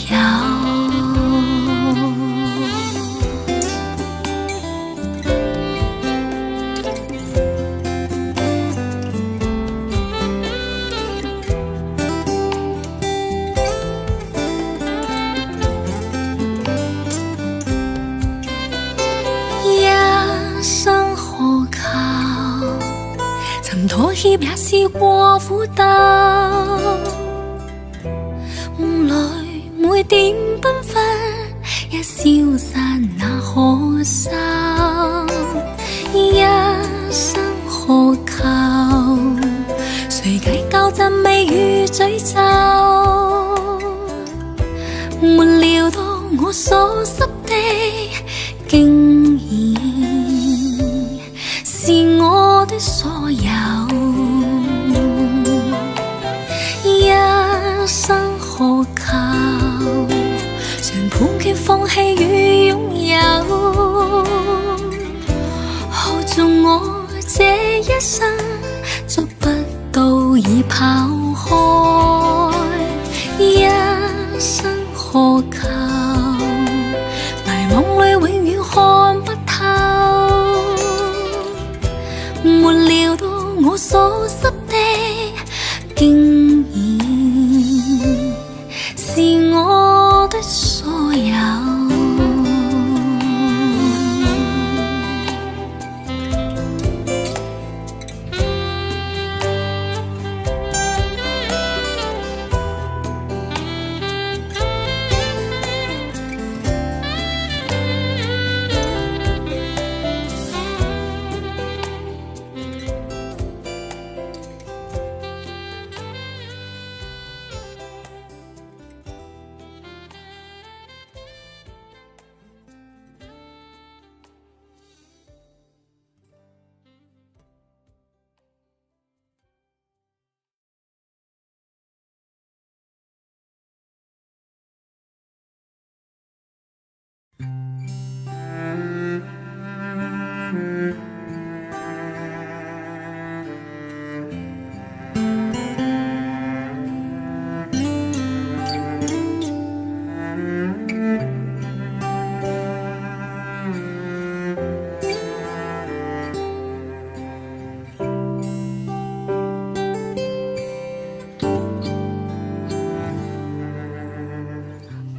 一贴也試過苦鬥，夢裏每點繽紛，一消散那可收，一生何求？誰計較讚美與詛咒？沒料到我所失的，竟然是我的所有。一生何求？常判決放棄與擁有，耗盡我這一生，捉不到已跑開。一生何求？迷惘裏永遠看不透，沒料到我所失的，竟然是我的所有。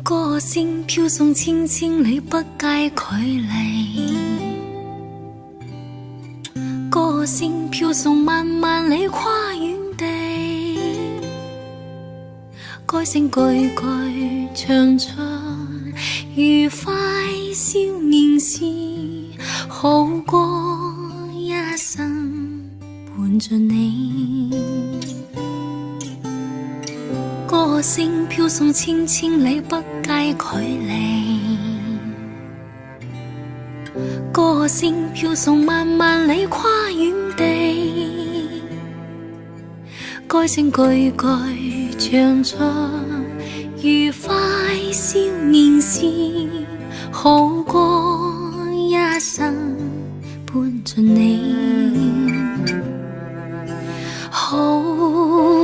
歌聲飄送千千里不計距離，歌聲飄送萬萬里跨遠地，歌聲句句唱出愉快少年時，好過一生伴着你。歌聲飄送千千里不計距離，歌聲飄送萬萬里跨遠地，歌聲句句唱出愉快少年時，好過一生伴着你，好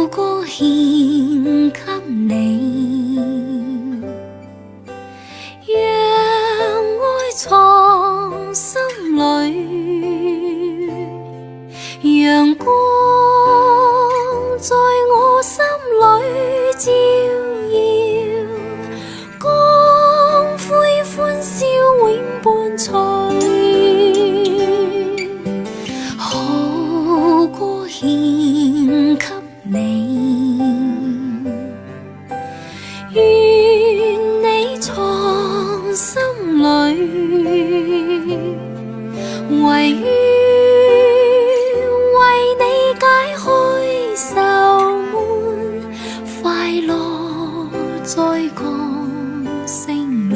過獻給你，讓愛藏心裏，陽光在我心裏照耀，光輝歡笑永伴隨，好過獻給你，願你藏心裏，唯願為你解開愁悶，快樂在歌聲裏。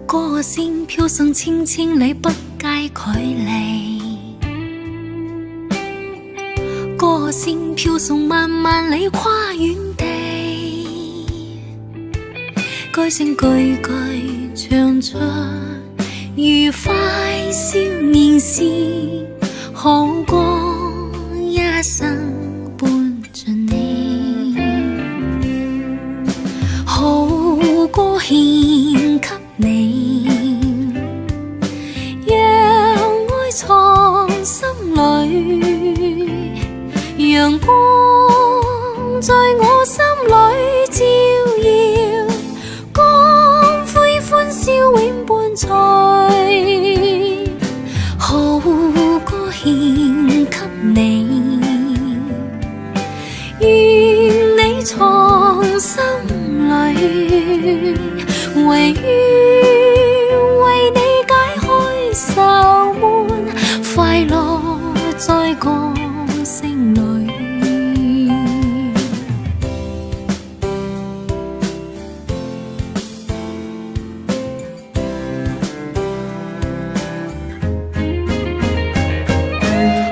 歌聲飄送千千里不計距離，歌聲飄送萬萬里跨遠地，歌聲句句唱出愉快少年時，好過一生伴着你，好過獻給你，讓愛藏心裏。我心里照耀，光辉欢笑永伴随，好歌献给你，愿你藏心里，唯愿为你解开愁闷，快乐在歌声里。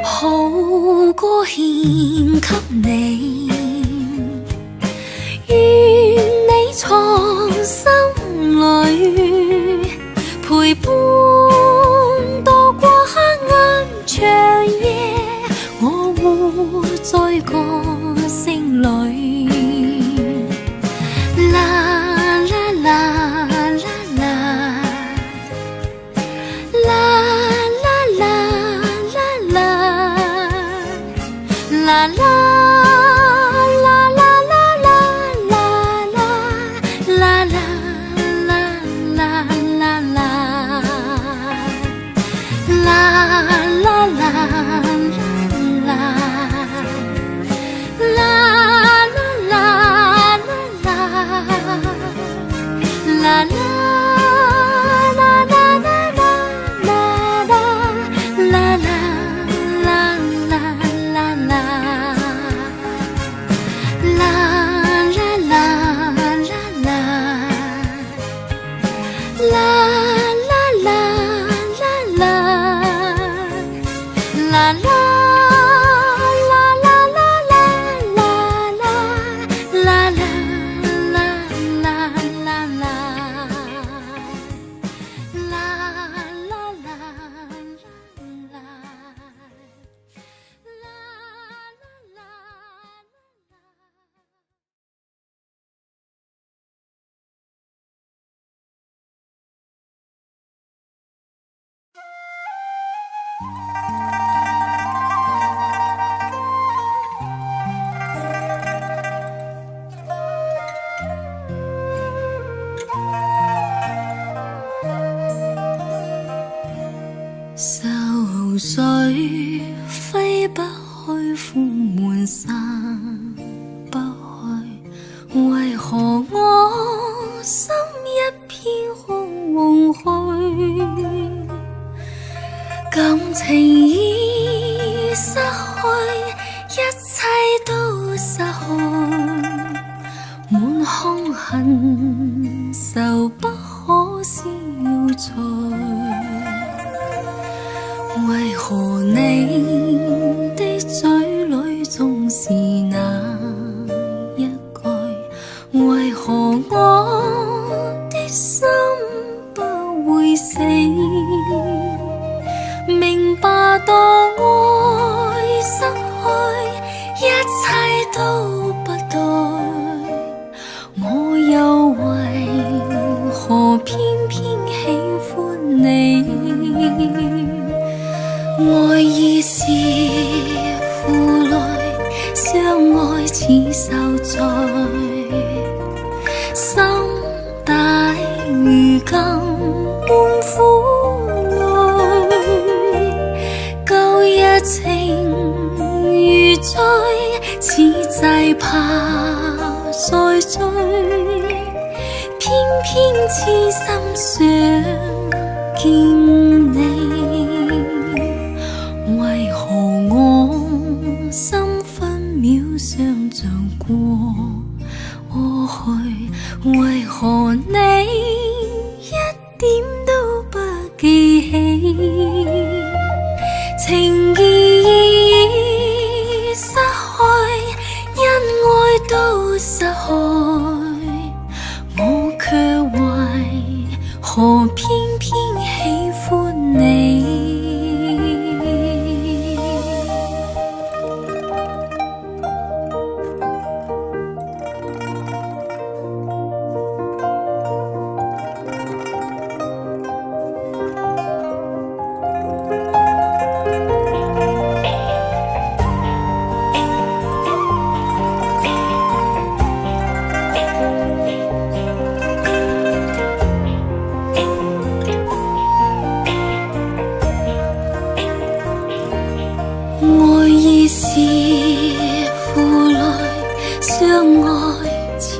好歌献给你，愿你藏心里，陪伴度過黑暗長夜，我活在歌聲裏。啦啦啦啦啦，啦啦啦啦啦，啦啦。愁水揮不去，苦悶散不去，為何我心一片空虛？感情已失去，一切都失去，滿腔恨愁不可消除。為何你的嘴裏總是那一句？為何我的心不會死？明白當愛失去，一切都不對，我又為何偏偏喜歡你？愛意是負累，相愛似受罪，心大如今滿苦淚，舊日情如醉，此際怕再追，偏偏痴心想見你。為何我心分秒想像過去？為何你一點都不記起？情義已失去，因愛都失去，我卻為何偏偏喜歡你？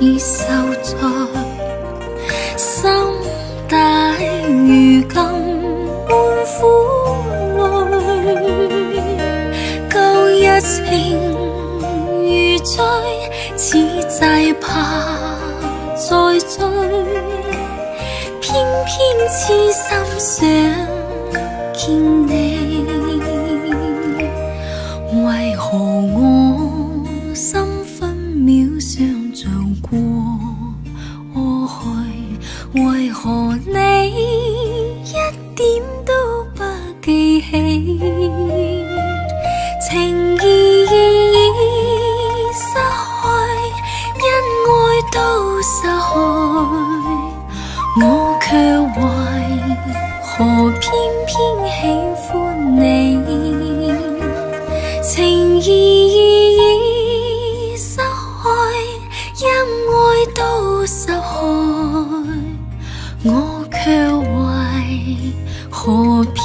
已受在心底，如今滿苦淚，舊日情如醉，此際怕再追，偏偏痴心想見你，為何我心分秒想像過去，為何你一點都不記起，情意已失去，因愛都失去，我卻為何偏偏喜歡你，情意已失去，因愛都失去，我卻為何偏